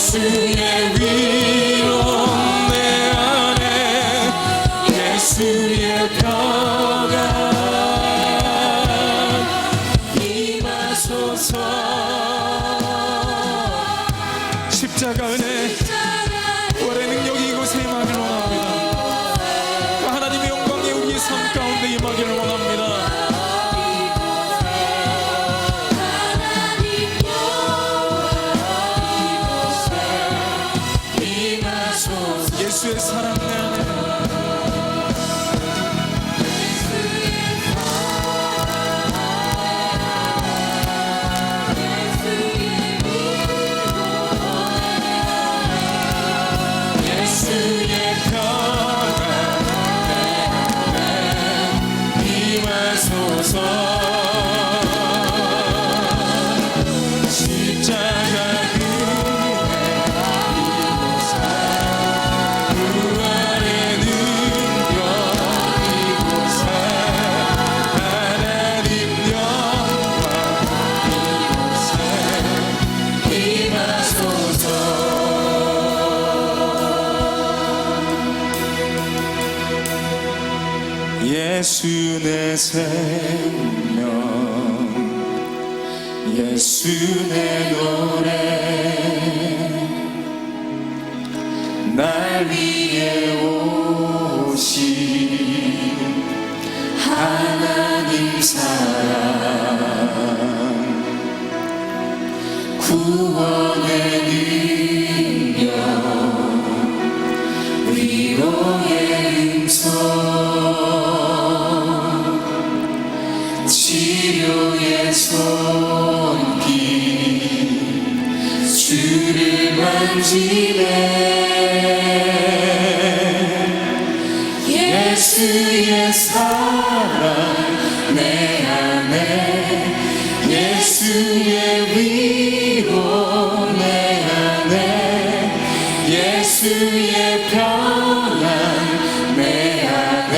예수의 위로 내 안에 예수의 평안 임하소서. 십자가 은혜 부활의 능력이 이곳에 임하기를 원합니다. 그 하나님의 영광이 우리의 삶 가운데 임하기를 원합니다. 예수의 사랑 내 안에 예수의 평안 임하소서. 십자가 예수 내 생명 예수 내 노래 날 위해 오신 하나님 사랑 구원의 능력 위로의 음성 치료의 손길 주를 만지네 예수의 사랑 내 안에 예수의 위로 내 안에 예수의 평안 내 안에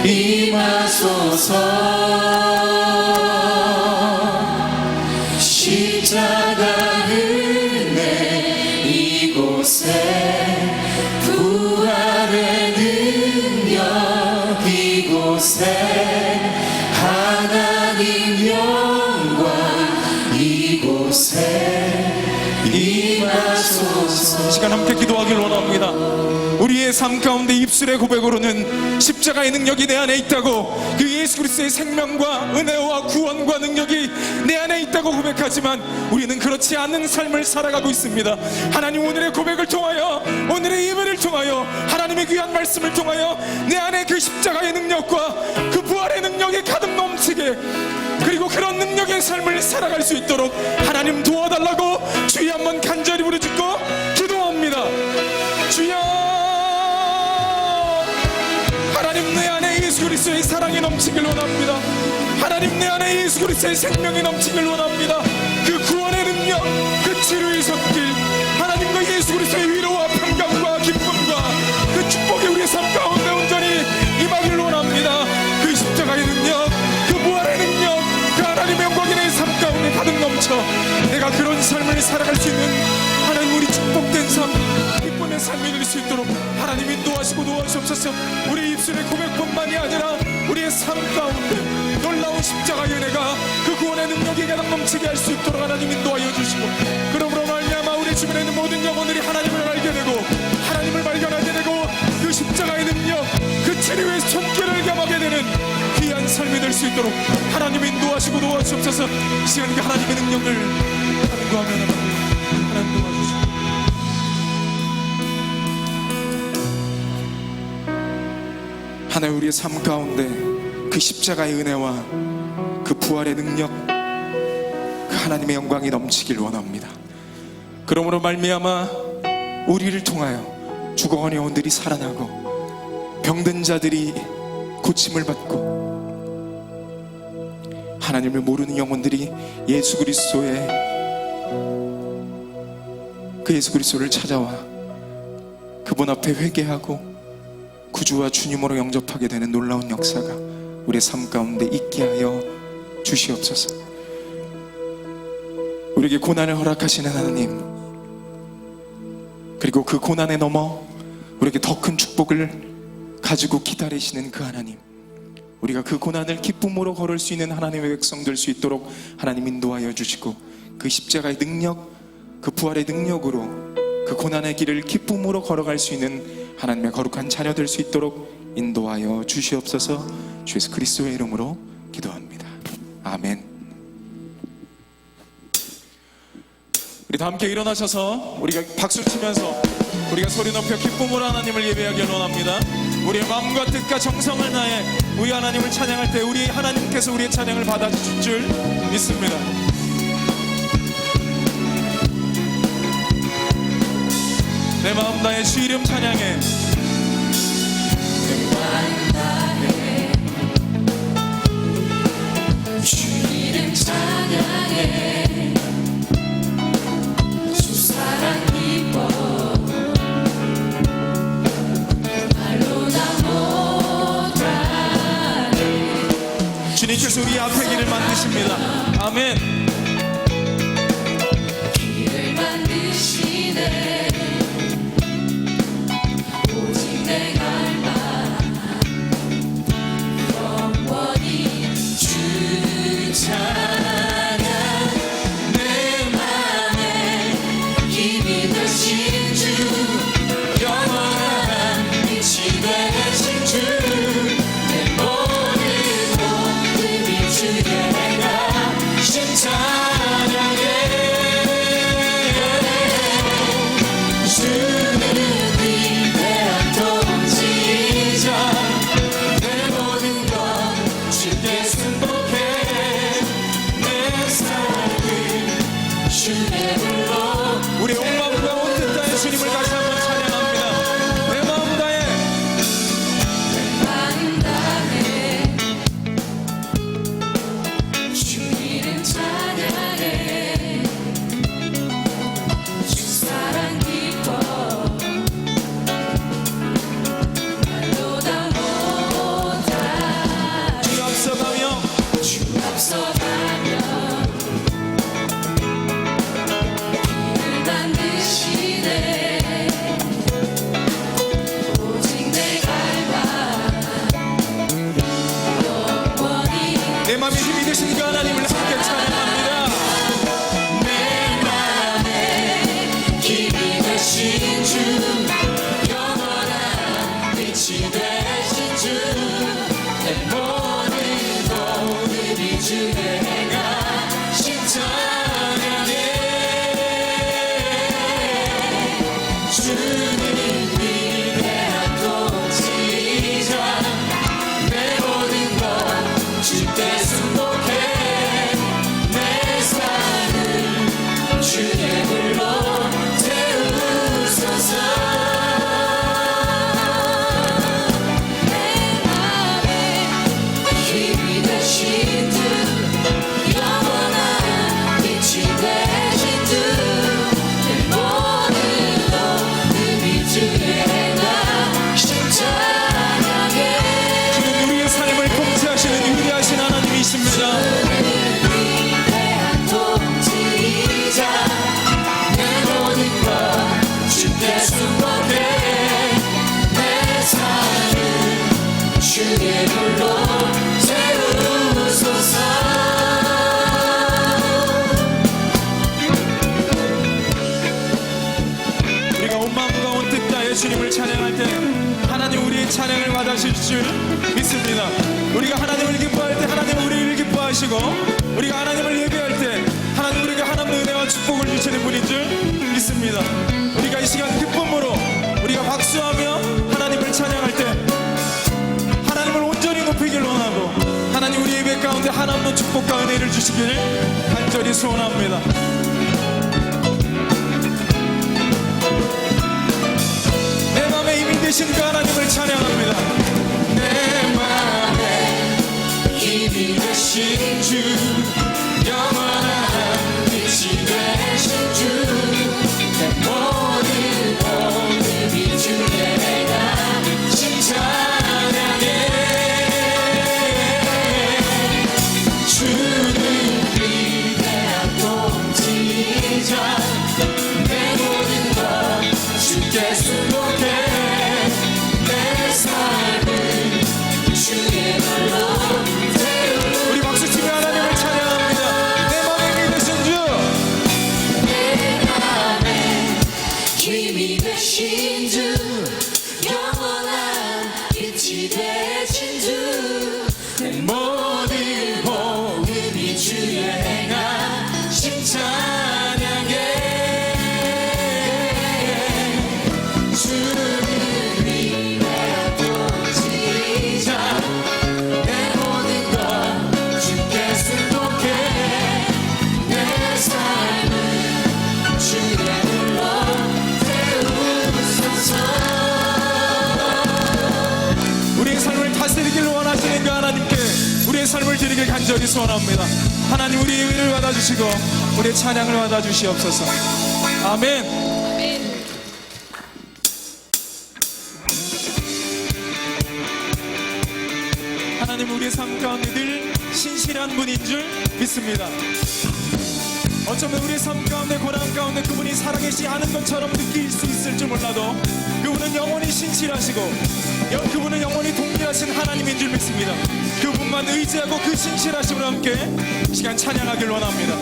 임하소서. 십자가 은혜 이곳에 부활의 능력 이곳에 하나님 영광 이곳에 임하소서. 시간 함께 기도하길 원합니다. 우리의 삶 가운데 입술의 고백으로는 십자가의 능력이 내 안에 있다고, 그 예수 그리스도의 생명과 은혜와 구원과 능력이 내 안에 있다고 고백하지만 우리는 그렇지 않은 삶을 살아가고 있습니다. 하나님, 오늘의 고백을 통하여, 오늘의 예배를 통하여, 하나님의 귀한 말씀을 통하여 내 안에 그 십자가의 능력과 그 부활의 능력이 가득 넘치게, 그리고 그런 능력의 삶을 살아갈 수 있도록 하나님 도와달라고 주여 한번 간절히 부르짖고 기도합니다. 주여, 하나님 내 안에 예수 그리스도의 사랑이 넘치길 원합니다. 하나님 내 안에 예수 그리스도의 생명이 넘치길 원합니다. 그 구원의 능력, 그 치료의 손길, 하나님과 예수 그리스도의 위로와 평강과 기쁨과 그 축복이 우리의 삶 가운데 온전히 임하길 원합니다. 그 십자가의 능력, 그 부활의 능력, 그 하나님의 영광이 내 삶 가운데 가득 넘쳐 내가 그런 삶을 살아갈 수 있는 하나님, 우리 축복된 삶, 기쁨의 삶이 될 수 있도록 하나님 인도하시고 도와주옵소서. 우리 입술의 고백뿐만이 아니라 우리의 삶 가운데 놀라운 십자가의 은혜가 그 구원의 능력이 가득 넘치게 할 수 있도록 하나님 인도하여 주시고, 그러므로 말미암아 우리 주변에 있는 모든 영혼들이 하나님을 알게 되고 하나님을 발견하게 되고 그 십자가의 능력, 그 치료의 손길을 경험하게 되는 귀한 삶이 될 수 있도록 하나님 인도하시고 도와주옵소서. 이 시간 그 하나님의 능력을 간구하며 하나님 도와주시고, 하나님 우리의 삶 가운데 그 십자가의 은혜와 그 부활의 능력, 그 하나님의 영광이 넘치길 원합니다. 그러므로 말미암아 우리를 통하여 죽어간 영혼들이 살아나고 병든 자들이 고침을 받고 하나님을 모르는 영혼들이 예수 그리스도의 그 예수 그리스도를 찾아와 그분 앞에 회개하고 구주와 주님으로 영접하게 되는 놀라운 역사가 우리의 삶 가운데 있게 하여 주시옵소서. 우리에게 고난을 허락하시는 하나님, 그리고 그 고난에 넘어 우리에게 더 큰 축복을 가지고 기다리시는 그 하나님, 우리가 그 고난을 기쁨으로 걸을 수 있는 하나님의 백성 될 수 있도록 하나님 인도하여 주시고, 그 십자가의 능력, 그 부활의 능력으로 그 고난의 길을 기쁨으로 걸어갈 수 있는 하나님의 거룩한 자녀 될 수 있도록 인도하여 주시옵소서. 주 예수 그리스도의 이름으로 기도합니다. 아멘. 우리 다 함께 일어나셔서 우리가 박수 치면서 우리가 소리 높여 기쁨으로 하나님을 예배하기를 원합니다. 우리의 마음과 뜻과 정성을 다해 우리 하나님을 찬양할 때 우리 하나님께서 우리의 찬양을 받아주실 줄 믿습니다. 내 마음 다해 주 이름 찬양해. 내 마음 다해 주 이름 찬양해. 주 사랑 기뻐 말로 다 못하네. 주님께서 우리 앞에 길을 만드십니다. 아멘. 길을 만드시네. 우리 온 마음과 온 뜻 다해 주님을 다시 한번 찬양합니다. 내 마음 다해 내 마음 다해 주 이름 찬양해. 주 사랑 기뻐 말로 다 못하네. 주 앞서가며 주 앞서가며 내 맘에 힘이 되신 그 하나님을 함께 찬양합니다. 내 맘에 힘이 되신 주, 영원한 빛이 되신 주, 내 모든 모든 주의 내가 찬양해. 주님 위대한 통치자, 내 모든 것 주께 순복해. 내 삶을 주의 불로 태우소서. 내 맘에 힘이 되신 주, 영원한 빛이 되신 주, 내 모든 모든 주의 나 찬양해. 주는 우리의 삶을 통치하시는 위대하신 하나님이십니다. 위대한 통치자, 내 모든 것 주께 순복해. 내 삶을 주의 불로 세우소서. 우리가 온 마음과 온 뜻 다해 주님을 찬양할 때 하나님 우리의 찬양을 받아주실 줄 믿습니다. 우리가 하나님을 기뻐할 때 하나님 우리를 기뻐하시고, 우리가 하나님을 예배할 때 하나님 우리에게 하나님의 은혜와 축복을 주시는 분인 줄 믿습니다. 우리가 이 시간 기쁨으로 우리가 박수하며 하나님을 찬양할 때 하나님을 온전히 높이길 원하고, 하나님 우리 예배 가운데 하나님의 축복과 은혜를 주시길 간절히 소원합니다. 내 맘에 힘이 되신 그 하나님을 찬양합니다. 내 맘에 힘이 되신 주, 영원한 빛이 되신 주, 내 모든 모든 주의 내가 찬양해. 주는 위대한 통치자, 내 모든 것 주께 순복해 내 삶을 주의 발로 세우리. 우리 박수치며 하나님을 찬양합니다. 내 맘에 믿으신 주, 내 맘에 힘이 되신 주, 영원한 빛이 되신 주, 내 모든 복음이 주의 행하신 찬양해. 주를 위하여 도지자 내 모든 것 주께 순복해 내 삶을 주의 불러 세우소서. 우리의 삶을 다스리길 원하시는 그 하나님께 우리의 삶을 드리길 간절히 소원합니다. 하나님, 우리의 의를 받아주시고 우리의 찬양을 받아주시옵소서. 아멘. 하나님, 우리의 삶 가운데 늘 신실한 분인 줄 믿습니다. 어쩌면 우리의 삶 가운데, 고난 가운데 그분이 살아계시지 않은 것처럼 느낄 수 있을지 몰라도 그분은 영원히 신실하시고 그분은 영원히 동일하신 하나님인 줄 믿습니다. 그분만 의지하고 그 신실하심으로 함께 시간 찬양하길 원합니다.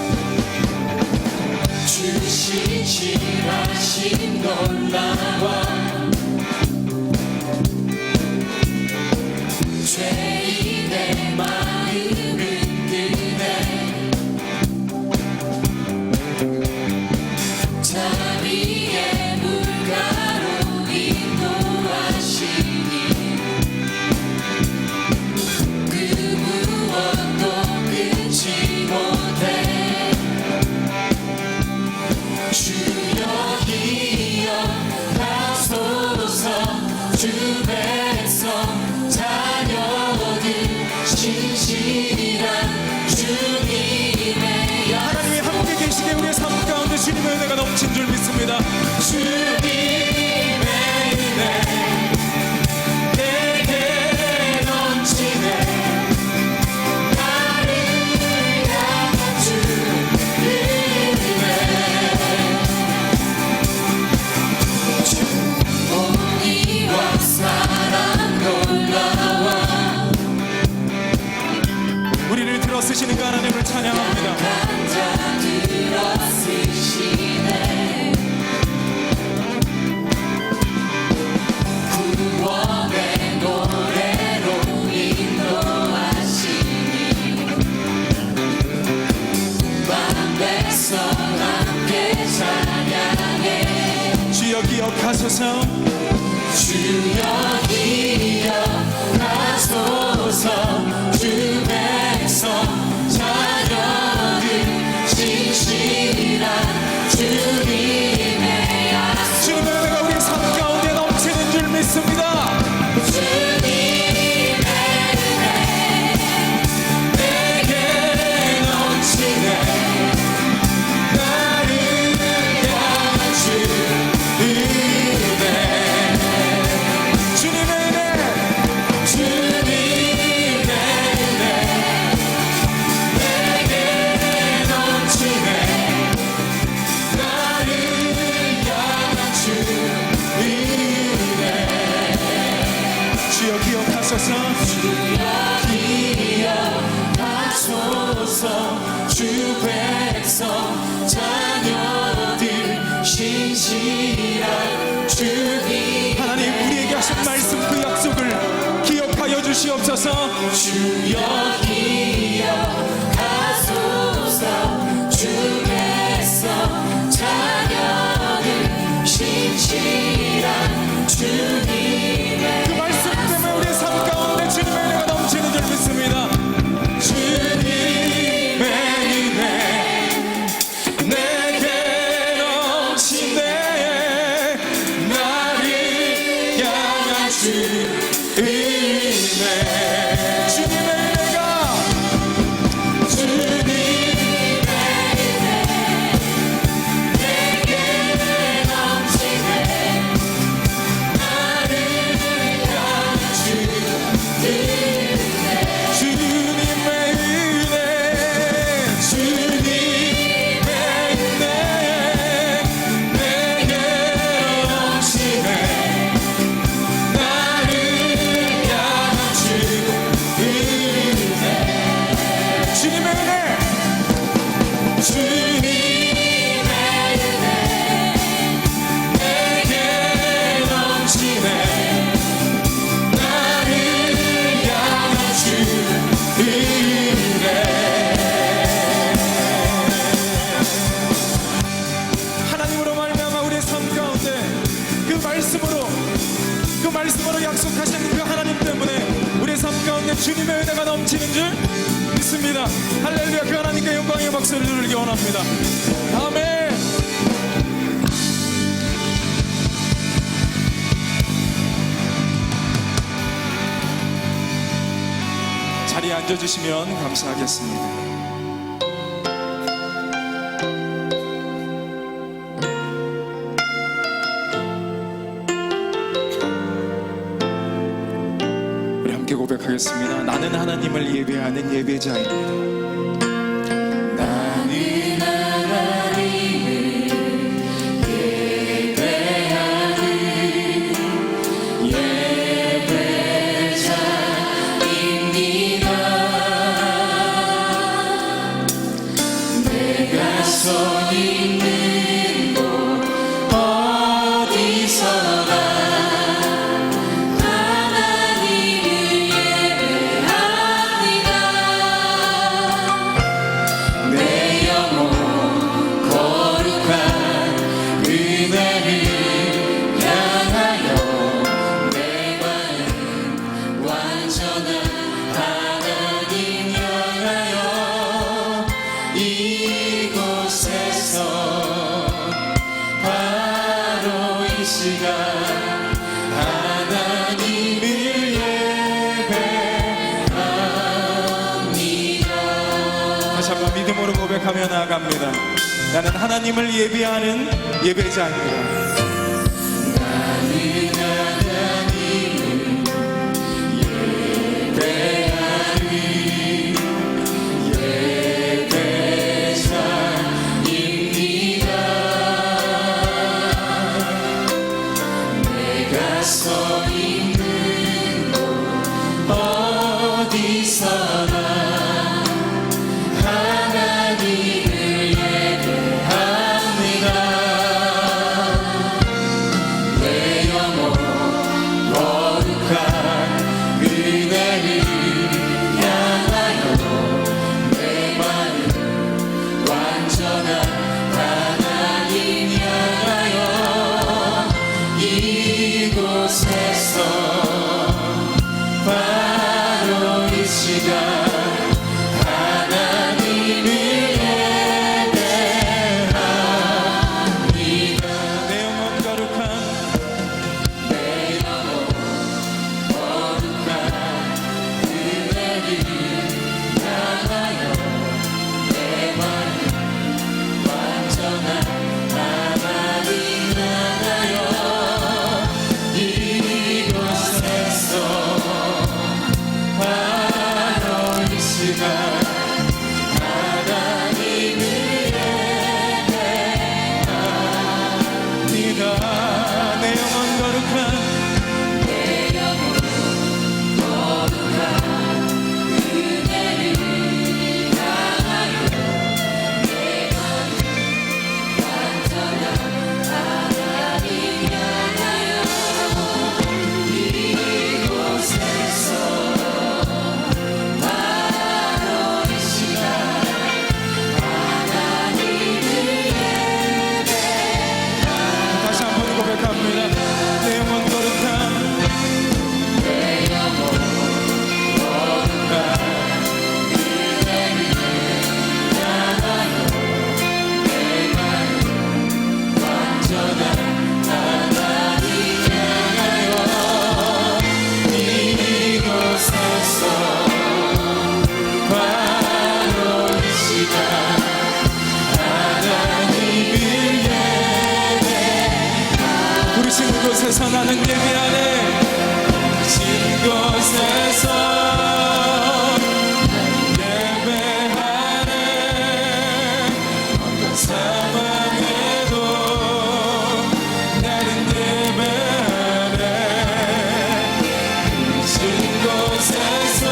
주 신실하심 놀라워 죄인의 마음을 흔드네. 자비의 물가로 인도하시니 그 무엇도 끊지 못해. 주여 기여 하소서. 주 백성 자녀들 신실한 주님의 하나님이 함께 계시게 우리의 삶 가운데 주님의 은혜가 넘친 줄 믿습니다. 주님의 은혜 내게 넘치네. 나를 향한 주의 은혜 공의와 사랑 놀라워 우리를 들어쓰시는 그 하나님을 찬양합니다. 간자 들어쓰시네. 구원의 노래로 인도하시니 만 백성 함께 찬양해. 주여 기억하소서. 주여 기억하소서. 주 백성 자녀들 신실한 주님의 약속. 주님의 은혜가 우리의 삶 가운데 넘치는 줄 믿습니다. 주님의 은혜 내게 넘치네. 나를 향한 주의 은혜. 주님의 은혜, 주님의 은혜 내게 넘치네. 나를 향한 주의 은혜. 주여 기억하소서. 주여 기억하소서. 주 백성 자녀들 신실한 주님. 하나님, 우리에게 하신 말씀 그 약속을 기억하여 주시옵소서. 주여 기억하소서. 주 백성 자녀들 신실한 주님의 그 말씀 때문에 우리의 삶 가운데 주님의 은혜가 넘치는 줄 믿습니다. 주님의 은혜 내게 넘치네. 나를 향한 주의 은혜. 주님의 은혜가 말씀으로 약속하신 그 하나님 때문에 우리의 삶 가운데 주님의 은혜가 넘치는 줄 믿습니다. 할렐루야. 그 하나님께 영광의 박수를 드리기 원합니다. 아멘. 자리에 앉아주시면 감사하겠습니다. 우리 함께 고백하겠습니다. 나는 하나님을 예배하는 예배자입니다. 서 있는 곳 어디서나 하나님을 예배합니다. 내 영혼 거룩한 은혜를 향하여 내 마음 완전한 하나님 향하여 이곳에서 바로 이 시간 하나님을 예배합니다. 다시 한번 믿음으로 고백하며 나아갑니다. 나는 하나님을 예배하는 예배자입니다. 나는 하나님을 예배하는 예배자입니다. 내가 서 있는 곳 어디서나 하나님을 예배합니다. 내 영혼 거룩한 은혜를 향하여 내 마음 완전한 하나님 향하여 이곳에서 바로 이 시간 하나님을 예배합니다. 내 영혼 거룩한 내 영혼 거룩한 은혜를 향하여 내 마음 완전한 하나님 향하여 이곳에서 바로 이 시간 하나님을 네가 내 영혼 거룩한 내 영혼 거룩한 은혜를 향하여 내 마음 완전한 하나님 향하여 이곳에서 바로 이 시간 하나님을 다시 한번 고백합니다. 내 영혼 거룩한 내 영혼 거룩한 은혜를 향하여 내 마음 완전한 하나님 향하여 이곳에서 바로 이 시간 하나님을 부르신 곳에서 나는 예배하네. 부르신 곳에서 예배하네. 어떤 상황에도 나는 예배하네. 부르신 곳에서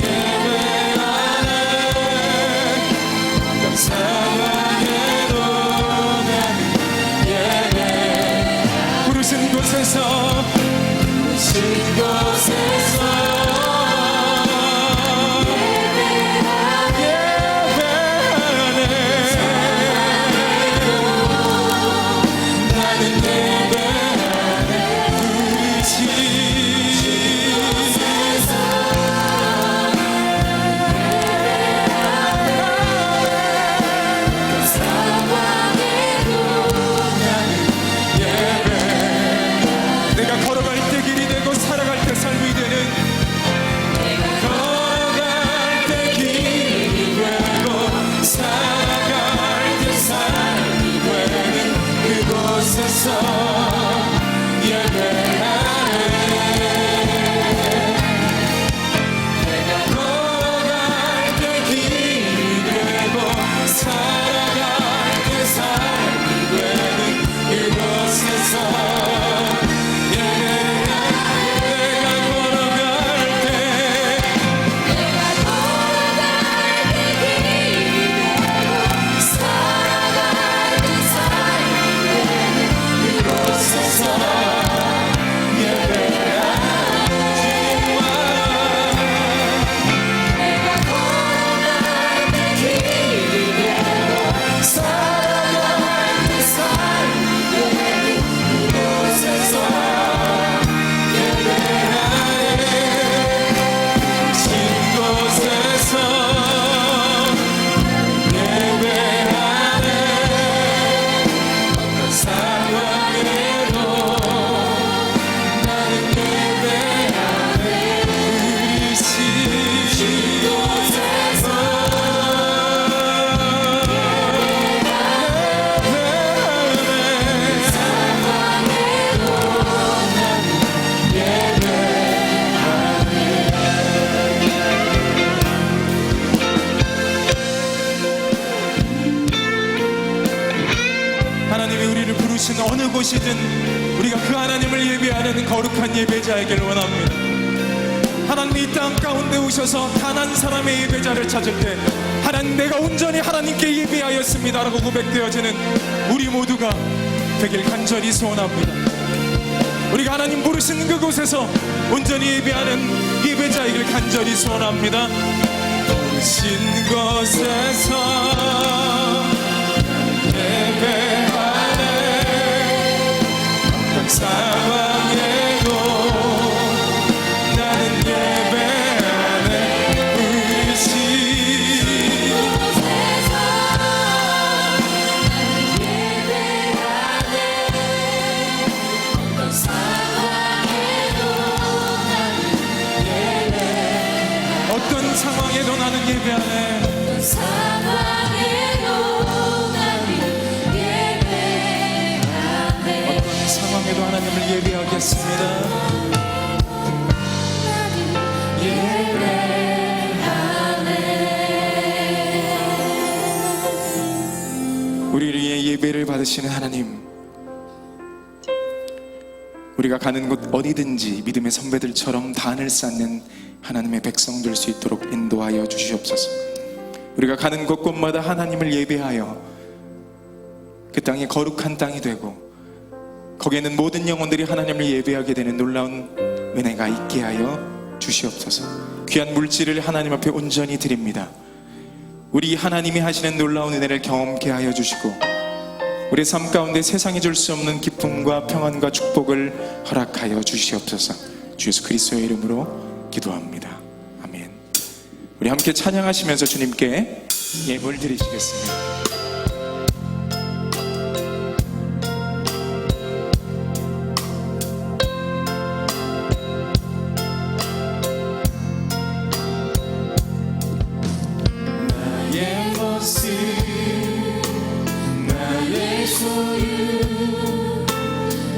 예배하네. 어떤 상황에도 나는 부르신 곳에서 부르신 곳에서 예배하네. 나는 예배하네. 부르신 어느 곳이든 우리가 그 하나님을 예배하는 거룩한 예배자이길 원합니다. 하나님 이 땅 가운데 오셔서 단 한 사람의 예배자를 찾을 때 하나님 내가 온전히 하나님께 예배하였습니다 라고 고백되어지는 우리 모두가 되길 간절히 소원합니다. 우리가 하나님 부르신 그곳에서 온전히 예배하는 예배자이길 간절히 소원합니다. 부르신 곳에서 예배하네 어떤 상황에도 나는 예배하네 부르신 어떤 상황에도 나는 예배하네 어떤 상황에도 하나님을 예배하겠습니다. 우리를 위해 예배를 받으시는 하나님, 우리가 가는 곳 어디든지 믿음의 선배들처럼 단을 쌓는 하나님의 백성 될 수 있도록 인도하여 주시옵소서. 우리가 가는 곳곳마다 하나님을 예배하여 그 땅이 거룩한 땅이 되고 거기에는 모든 영혼들이 하나님을 예배하게 되는 놀라운 은혜가 있게 하여 주시옵소서. 귀한 물질을 하나님 앞에 온전히 드립니다. 우리 하나님이 하시는 놀라운 은혜를 경험케 하여 주시고 우리 삶 가운데 세상이 줄 수 없는 기쁨과 평안과 축복을 허락하여 주시옵소서. 주 예수 그리스도의 이름으로 기도합니다. 아멘. 우리 함께 찬양하시면서 주님께 예물 드리시겠습니다. 나의 모습 나의 소유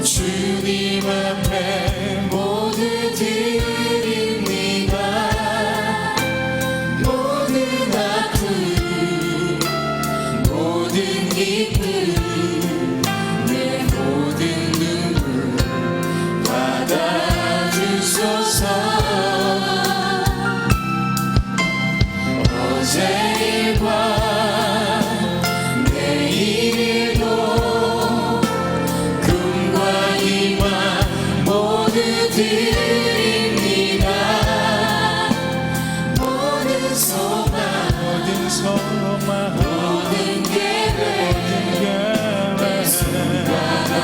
주님 앞에 모두 드립니다. 모든 아픔 모든 기쁨 내 모든 눈물 받아주소서. 어제 일과 드립니다. 모든 소망 모든 계획 내 순간을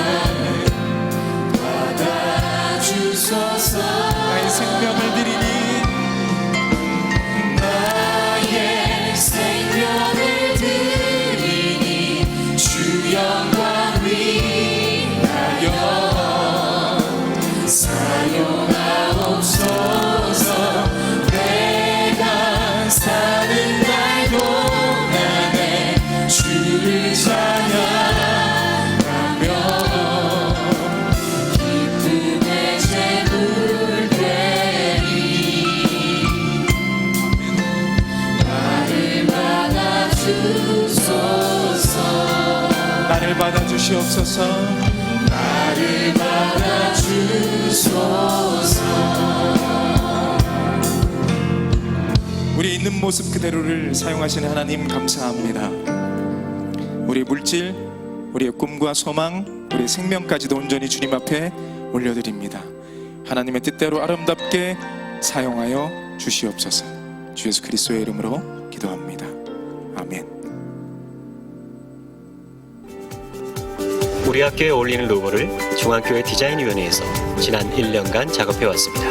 받아주소서. 나의 생명을 드리니 나의 생명을 드리니 주 영광 위하여 사용하옵소서. 내가 사는 날 동안에 주를 찬양하며 기쁨의 제물 되리. 나를 받아주소서. 나를 받아주시옵소서. 나를 받아주소서. 우리 있는 모습 그대로를 사용하시는 하나님 감사합니다. 우리의 물질, 우리의 꿈과 소망, 우리의 생명까지도 온전히 주님 앞에 올려드립니다. 하나님의 뜻대로 아름답게 사용하여 주시옵소서. 주 예수 그리스도의 이름으로 기도합니다. 아멘. 우리 학교에 어울리는 로고를 중앙교회 디자인위원회에서 지난 1년간 작업해왔습니다.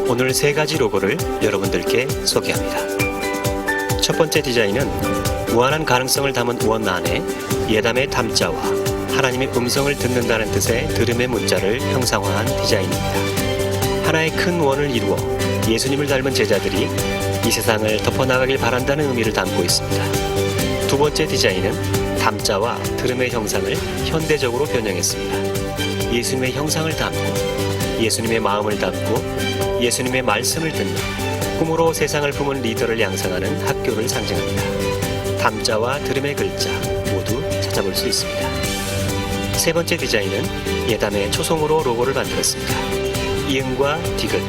오늘 3가지 로고를 여러분들께 소개합니다. 첫 번째 디자인은 무한한 가능성을 담은 원 안에 예담의 담자와 하나님의 음성을 듣는다는 뜻의 들음의 문자를 형상화한 디자인입니다. 하나의 큰 원을 이루어 예수님을 닮은 제자들이 이 세상을 덮어나가길 바란다는 의미를 담고 있습니다. 두 번째 디자인은 담자와 들음의 형상을 현대적으로 변형했습니다. 예수님의 형상을 담고 예수님의 마음을 담고 예수님의 말씀을 듣는 꿈으로 세상을 품은 리더를 양성하는 학교를 상징합니다. 담자와 들음의 글자 모두 찾아볼 수 있습니다. 세 번째 디자인은 예담의 초성으로 로고를 만들었습니다. 이응과 디귿,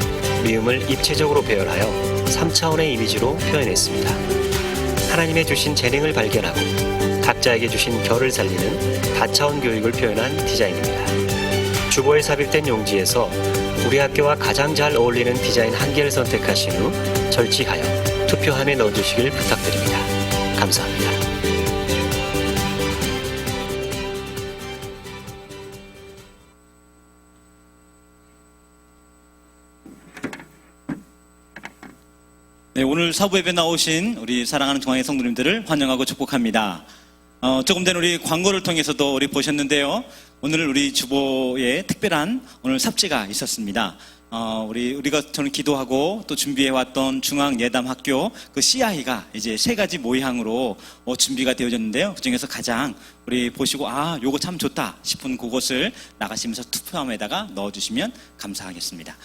미음을 입체적으로 배열하여 3차원의 이미지로 표현했습니다. 하나님의 주신 재능을 발견하고 각자에게 주신 결을 살리는 다차원 교육을 표현한 디자인입니다. 주보에 삽입된 용지에서 우리 학교와 가장 잘 어울리는 디자인 한 개를 선택하신 후 절취하여 투표함에 넣어주시길 부탁드립니다. 감사합니다. 네, 오늘 사부 예배 나오신 우리 사랑하는 중앙의 성도님들을 환영하고 축복합니다. 조금 전 우리 광고를 통해서도 우리 보셨는데요. 오늘 우리 주보에 특별한 오늘 삽지가 있었습니다. 우리가 저는 기도하고 또 준비해왔던 중앙예담학교 그 CI가 이제 세 가지 모양으로 준비가 되어졌는데요. 그 중에서 가장 우리 보시고 요거 참 좋다 싶은 그것을 나가시면서 투표함에다가 넣어주시면 감사하겠습니다.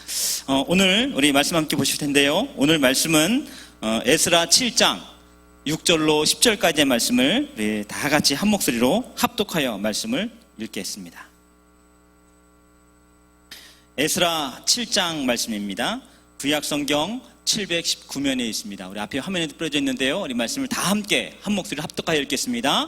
오늘 우리 말씀 함께 보실 텐데요. 오늘 말씀은 에스라 7장 6절로 10절까지의 말씀을 우리 다 같이 한 목소리로 합독하여 말씀을 읽겠습니다. 에스라 7장 말씀입니다. 구약성경 719면에 있습니다. 우리 앞에 화면에도 뿌려져 있는데요. 우리 말씀을 다 함께 한 목소리로 합독하여 읽겠습니다.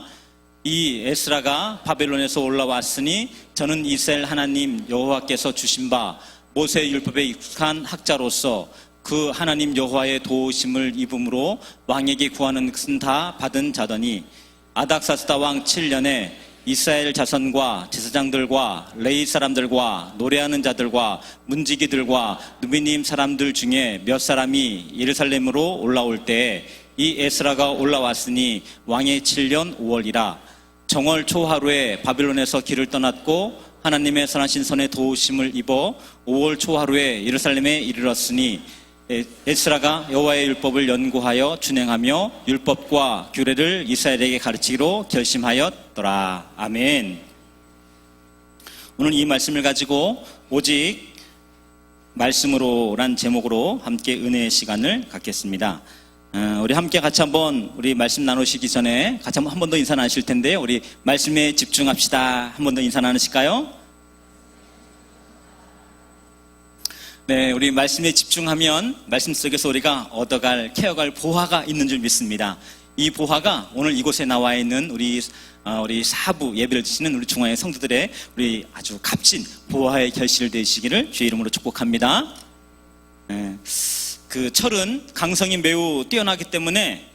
이 에스라가 바벨론에서 올라왔으니 저는 이스라엘 하나님 여호와께서 주신 바 모세 율법에 익숙한 학자로서 그 하나님 여호와의 도우심을 입음으로 왕에게 구하는 것은 다 받은 자더니 아닥사스다 왕 7년에 이스라엘 자손과 제사장들과 레위 사람들과 노래하는 자들과 문지기들과 누비님 사람들 중에 몇 사람이 예루살렘으로 올라올 때 이 에스라가 올라왔으니 왕의 7년 5월이라 정월 초하루에 바벨론에서 길을 떠났고 하나님의 선하신 손의 도우심을 입어 5월 초하루에 예루살렘에 이르렀으니 에스라가 여호와의 율법을 연구하여 준행하며 율법과 규례를 이스라엘에게 가르치기로 결심하였더라. 아멘. 오늘 이 말씀을 가지고 오직 말씀으로란 제목으로 함께 은혜의 시간을 갖겠습니다. 우리 함께 같이 한번 우리 말씀 나누시기 전에 같이 한 번 더 인사 나누실 텐데요. 우리 말씀에 집중합시다. 한 번 더 인사 나누실까요? 네, 우리 말씀에 집중하면 말씀 속에서 우리가 얻어갈, 캐어갈 보화가 있는 줄 믿습니다. 이 보화가 오늘 이곳에 나와 있는 우리 사부 예배를 드시는 우리 중앙의 성도들의 우리 아주 값진 보화의 결실 되시기를 주의 이름으로 축복합니다. 네, 그 철은 강성이 매우 뛰어나기 때문에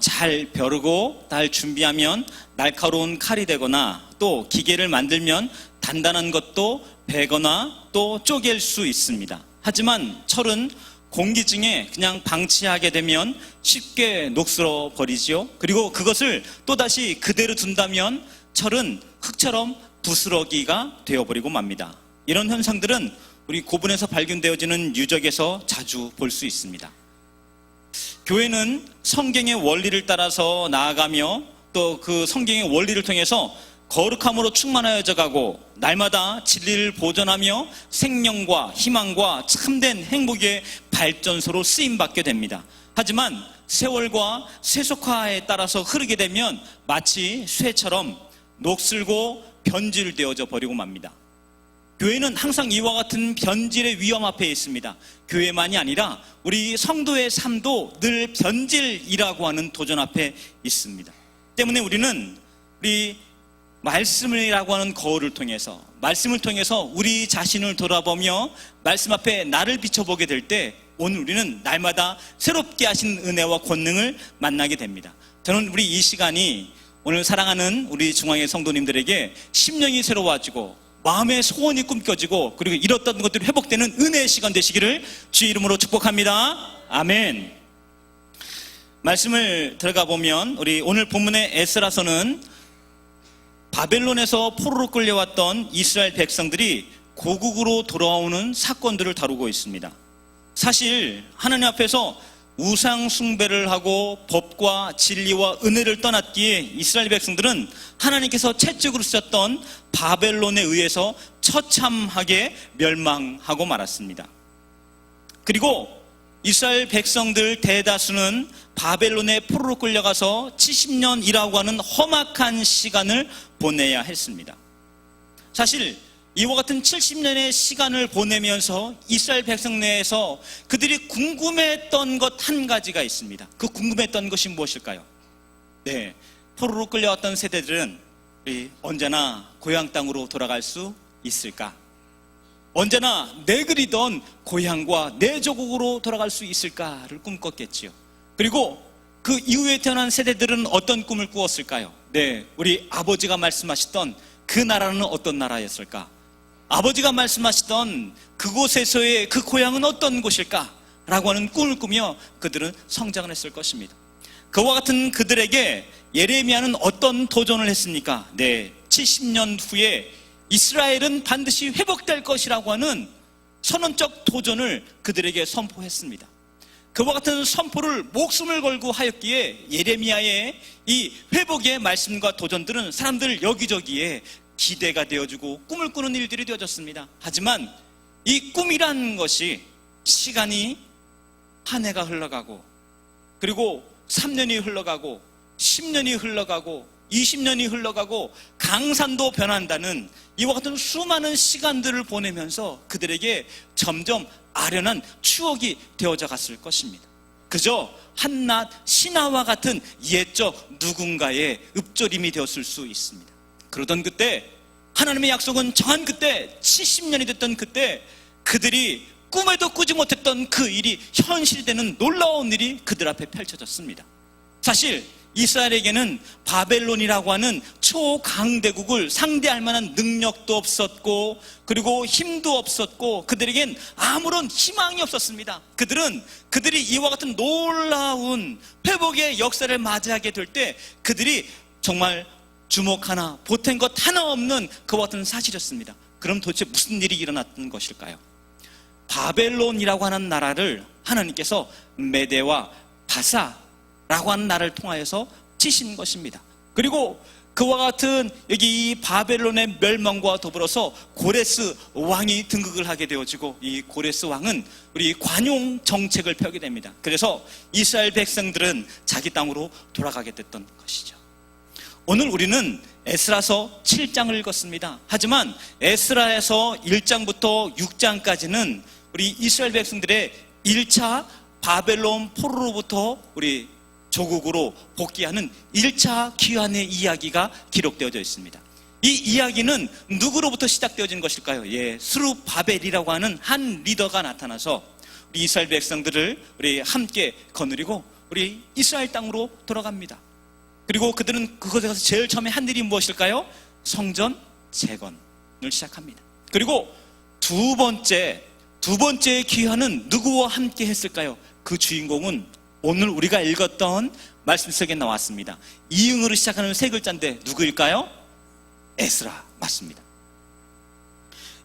잘 벼르고 잘 준비하면 날카로운 칼이 되거나 또 기계를 만들면 단단한 것도 베거나 또 쪼갤 수 있습니다. 하지만 철은 공기 중에 그냥 방치하게 되면 쉽게 녹슬어 버리지요. 그리고 그것을 또다시 그대로 둔다면 철은 흙처럼 부스러기가 되어버리고 맙니다. 이런 현상들은 우리 고분에서 발견되어지는 유적에서 자주 볼 수 있습니다. 교회는 성경의 원리를 따라서 나아가며 또 그 성경의 원리를 통해서 거룩함으로 충만하여져 가고 날마다 진리를 보존하며 생명과 희망과 참된 행복의 발전소로 쓰임받게 됩니다. 하지만 세월과 세속화에 따라서 흐르게 되면 마치 쇠처럼 녹슬고 변질되어져 버리고 맙니다. 교회는 항상 이와 같은 변질의 위험 앞에 있습니다. 교회만이 아니라 우리 성도의 삶도 늘 변질이라고 하는 도전 앞에 있습니다. 때문에 우리는 우리 말씀이라고 하는 거울을 통해서 말씀을 통해서 우리 자신을 돌아보며 말씀 앞에 나를 비춰보게 될 때 오늘 우리는 날마다 새롭게 하신 은혜와 권능을 만나게 됩니다. 저는 우리 이 시간이 오늘 사랑하는 우리 중앙의 성도님들에게 심령이 새로워지고 마음의 소원이 꿈꿔지고 그리고 잃었던 것들이 회복되는 은혜의 시간 되시기를 주의 이름으로 축복합니다. 아멘. 말씀을 들어가 보면 우리 오늘 본문의 에스라서는 바벨론에서 포로로 끌려왔던 이스라엘 백성들이 고국으로 돌아오는 사건들을 다루고 있습니다. 사실 하나님 앞에서 우상 숭배를 하고 법과 진리와 은혜를 떠났기에 이스라엘 백성들은 하나님께서 채찍으로 쓰셨던 바벨론에 의해서 처참하게 멸망하고 말았습니다. 그리고 이스라엘 백성들 대다수는 바벨론에 포로로 끌려가서 70년이라고 하는 험악한 시간을 보내야 했습니다. 사실 이와 같은 70년의 시간을 보내면서 이스라엘 백성 내에서 그들이 궁금했던 것 한 가지가 있습니다. 그 궁금했던 것이 무엇일까요? 네, 포로로 끌려왔던 세대들은 언제나 고향 땅으로 돌아갈 수 있을까? 언제나 내 그리던 고향과 내 조국으로 돌아갈 수 있을까를 꿈꿨겠지요. 그리고 그 이후에 태어난 세대들은 어떤 꿈을 꾸었을까요? 네, 우리 아버지가 말씀하시던 그 나라는 어떤 나라였을까? 아버지가 말씀하시던 그곳에서의 그 고향은 어떤 곳일까? 라고 하는 꿈을 꾸며 그들은 성장을 했을 것입니다. 그와 같은 그들에게 예레미야는 어떤 도전을 했습니까? 네, 70년 후에 이스라엘은 반드시 회복될 것이라고 하는 선언적 도전을 그들에게 선포했습니다. 그와 같은 선포를 목숨을 걸고 하였기에 예레미야의 이 회복의 말씀과 도전들은 사람들 여기저기에 기대가 되어주고 꿈을 꾸는 일들이 되어졌습니다. 하지만 이 꿈이라는 것이 시간이 한 해가 흘러가고, 그리고 3년이 흘러가고 10년이 흘러가고 20년이 흘러가고 강산도 변한다는 이와 같은 수많은 시간들을 보내면서 그들에게 점점 아련한 추억이 되어져 갔을 것입니다. 그저 한낱 신화와 같은 옛적 누군가의 읊조림이 되었을 수 있습니다. 그러던 그때, 하나님의 약속은 정한 그때, 70년이 됐던 그때, 그들이 꿈에도 꾸지 못했던 그 일이 현실되는 놀라운 일이 그들 앞에 펼쳐졌습니다. 사실 이스라엘에게는 바벨론이라고 하는 초강대국을 상대할 만한 능력도 없었고, 그리고 힘도 없었고, 그들에겐 아무런 희망이 없었습니다. 그들이 이와 같은 놀라운 회복의 역사를 맞이하게 될 때 그들이 정말 주목 하나, 보탠 것 하나 없는 그와 같은 사실이었습니다. 그럼 도대체 무슨 일이 일어났던 것일까요? 바벨론이라고 하는 나라를 하나님께서 메대와 바사라고 하는 나라를 통하여서 치신 것입니다. 그리고 그와 같은 여기 이 바벨론의 멸망과 더불어서 고레스 왕이 등극을 하게 되어지고, 이 고레스 왕은 우리 관용 정책을 펴게 됩니다. 그래서 이스라엘 백성들은 자기 땅으로 돌아가게 됐던 것이죠. 오늘 우리는 에스라서 7장을 읽었습니다. 하지만 에스라에서 1장부터 6장까지는 우리 이스라엘 백성들의 1차 바벨론 포로로부터 우리 조국으로 복귀하는 1차 귀환의 이야기가 기록되어져 있습니다. 이 이야기는 누구로부터 시작되어진 것일까요? 예, 스룹바벨이라고 하는 한 리더가 나타나서 우리 이스라엘 백성들을 우리 함께 거느리고 우리 이스라엘 땅으로 돌아갑니다. 그리고 그들은 그곳에 가서 제일 처음에 한 일이 무엇일까요? 성전 재건을 시작합니다. 그리고 두 번째 귀환은 누구와 함께 했을까요? 그 주인공은 오늘 우리가 읽었던 말씀 속에 나왔습니다. 이응으로 시작하는 세 글자인데 누구일까요? 에스라, 맞습니다.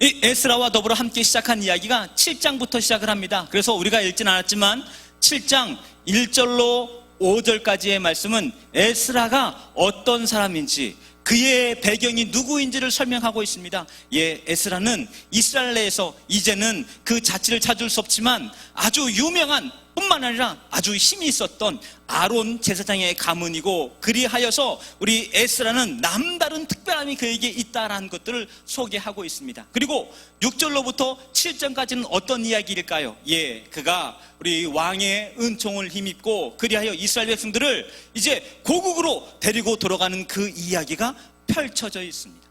이 에스라와 더불어 함께 시작한 이야기가 7장부터 시작을 합니다. 그래서 우리가 읽지는 않았지만 7장 1절로 5절까지의 말씀은 에스라가 어떤 사람인지, 그의 배경이 누구인지를 설명하고 있습니다. 예, 에스라는 이스라엘 내에서 이제는 그 자취를 찾을 수 없지만 아주 유명한, 뿐만 아니라 아주 힘이 있었던 아론 제사장의 가문이고, 그리하여서 우리 에스라는 남다른 특별함이 그에게 있다라는 것들을 소개하고 있습니다. 그리고 6절로부터 7절까지는 어떤 이야기일까요? 예, 그가 우리 왕의 은총을 힘입고 그리하여 이스라엘 백성들을 이제 고국으로 데리고 돌아가는 그 이야기가 펼쳐져 있습니다.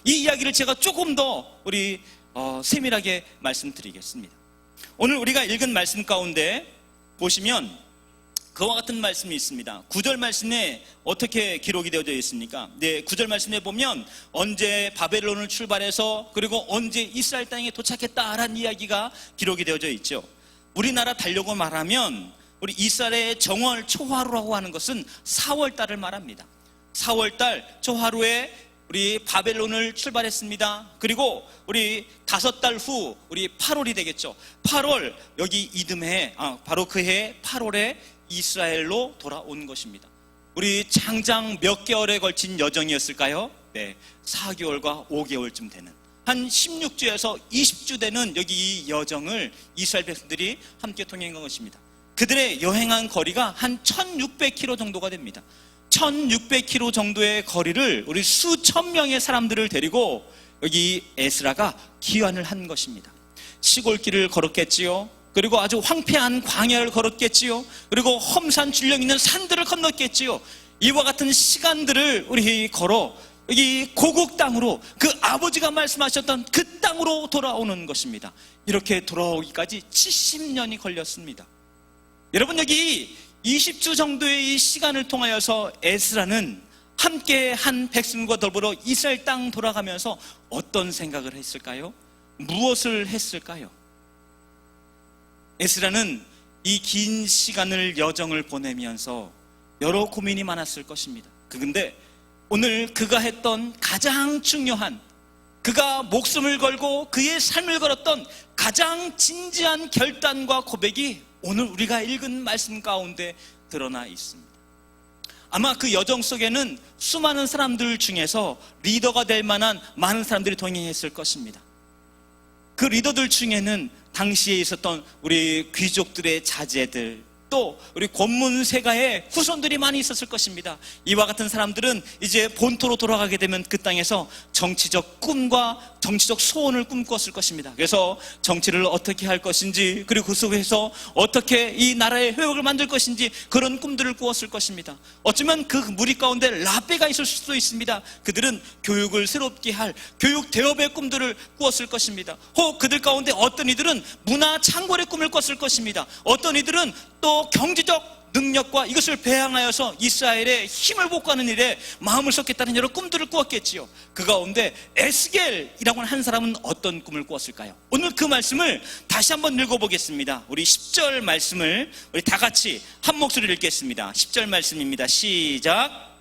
이 이야기를 제가 조금 더 우리 세밀하게 말씀드리겠습니다. 오늘 우리가 읽은 말씀 가운데 보시면 그와 같은 말씀이 있습니다. 9절 말씀에 어떻게 기록이 되어져 있습니까? 네, 9절 말씀에 보면 언제 바벨론을 출발해서 그리고 언제 이스라엘 땅에 도착했다라는 이야기가 기록이 되어져 있죠. 우리나라 달력으로 말하면 우리 이스라엘의 정월 초하루라고 하는 것은 4월달을 말합니다. 4월달 초하루에 우리 바벨론을 출발했습니다. 그리고 우리 5달 후 우리 8월이 되겠죠. 8월, 여기 이듬해, 바로 그 해 8월에 이스라엘로 돌아온 것입니다. 우리 장장 몇 개월에 걸친 여정이었을까요? 네, 4개월과 5개월쯤 되는, 한 16주에서 20주 되는 여기 이 여정을 이스라엘 백성들이 함께 통행한 것입니다. 그들의 여행한 거리가 한 1600km 정도가 됩니다. 1600km 정도의 거리를 우리 수천 명의 사람들을 데리고 여기 에스라가 귀환을 한 것입니다. 시골길을 걸었겠지요. 그리고 아주 황폐한 광야를 걸었겠지요. 그리고 험산 줄령 있는 산들을 건넜겠지요. 이와 같은 시간들을 우리 걸어 여기 고국 땅으로, 그 아버지가 말씀하셨던 그 땅으로 돌아오는 것입니다. 이렇게 돌아오기까지 70년이 걸렸습니다. 여러분, 여기 20주 정도의 이 시간을 통하여서 에스라는 함께 한 백성과 더불어 이스라엘 땅 돌아가면서 어떤 생각을 했을까요? 무엇을 했을까요? 에스라는 이 긴 시간을 여정을 보내면서 여러 고민이 많았을 것입니다. 그런데 오늘 그가 했던 가장 중요한, 그가 목숨을 걸고 그의 삶을 걸었던 가장 진지한 결단과 고백이 오늘 우리가 읽은 말씀 가운데 드러나 있습니다. 아마 그 여정 속에는 수많은 사람들 중에서 리더가 될 만한 많은 사람들이 동행했을 것입니다. 그 리더들 중에는 당시에 있었던 우리 귀족들의 자제들, 또 우리 권문세가의 후손들이 많이 있었을 것입니다. 이와 같은 사람들은 이제 본토로 돌아가게 되면 그 땅에서 정치적 꿈과 정치적 소원을 꿈꿨을 것입니다. 그래서 정치를 어떻게 할 것인지, 그리고 그 속에서 어떻게 이 나라의 회복을 만들 것인지 그런 꿈들을 꾸었을 것입니다. 어쩌면 그 무리 가운데 라베가 있을 수도 있습니다. 그들은 교육을 새롭게 할 교육 대업의 꿈들을 꾸었을 것입니다. 혹 그들 가운데 어떤 이들은 문화 창궐의 꿈을 꿨을 것입니다. 어떤 이들은 또 경제적 능력과 이것을 배양하여서 이스라엘의 힘을 복구하는 일에 마음을 쏟겠다는 여러 꿈들을 꾸었겠지요. 그 가운데 에스겔이라고 하는 한 사람은 어떤 꿈을 꾸었을까요? 오늘 그 말씀을 다시 한번 읽어보겠습니다. 우리 10절 말씀을 우리 다 같이 한 목소리로 읽겠습니다. 10절 말씀입니다. 시작.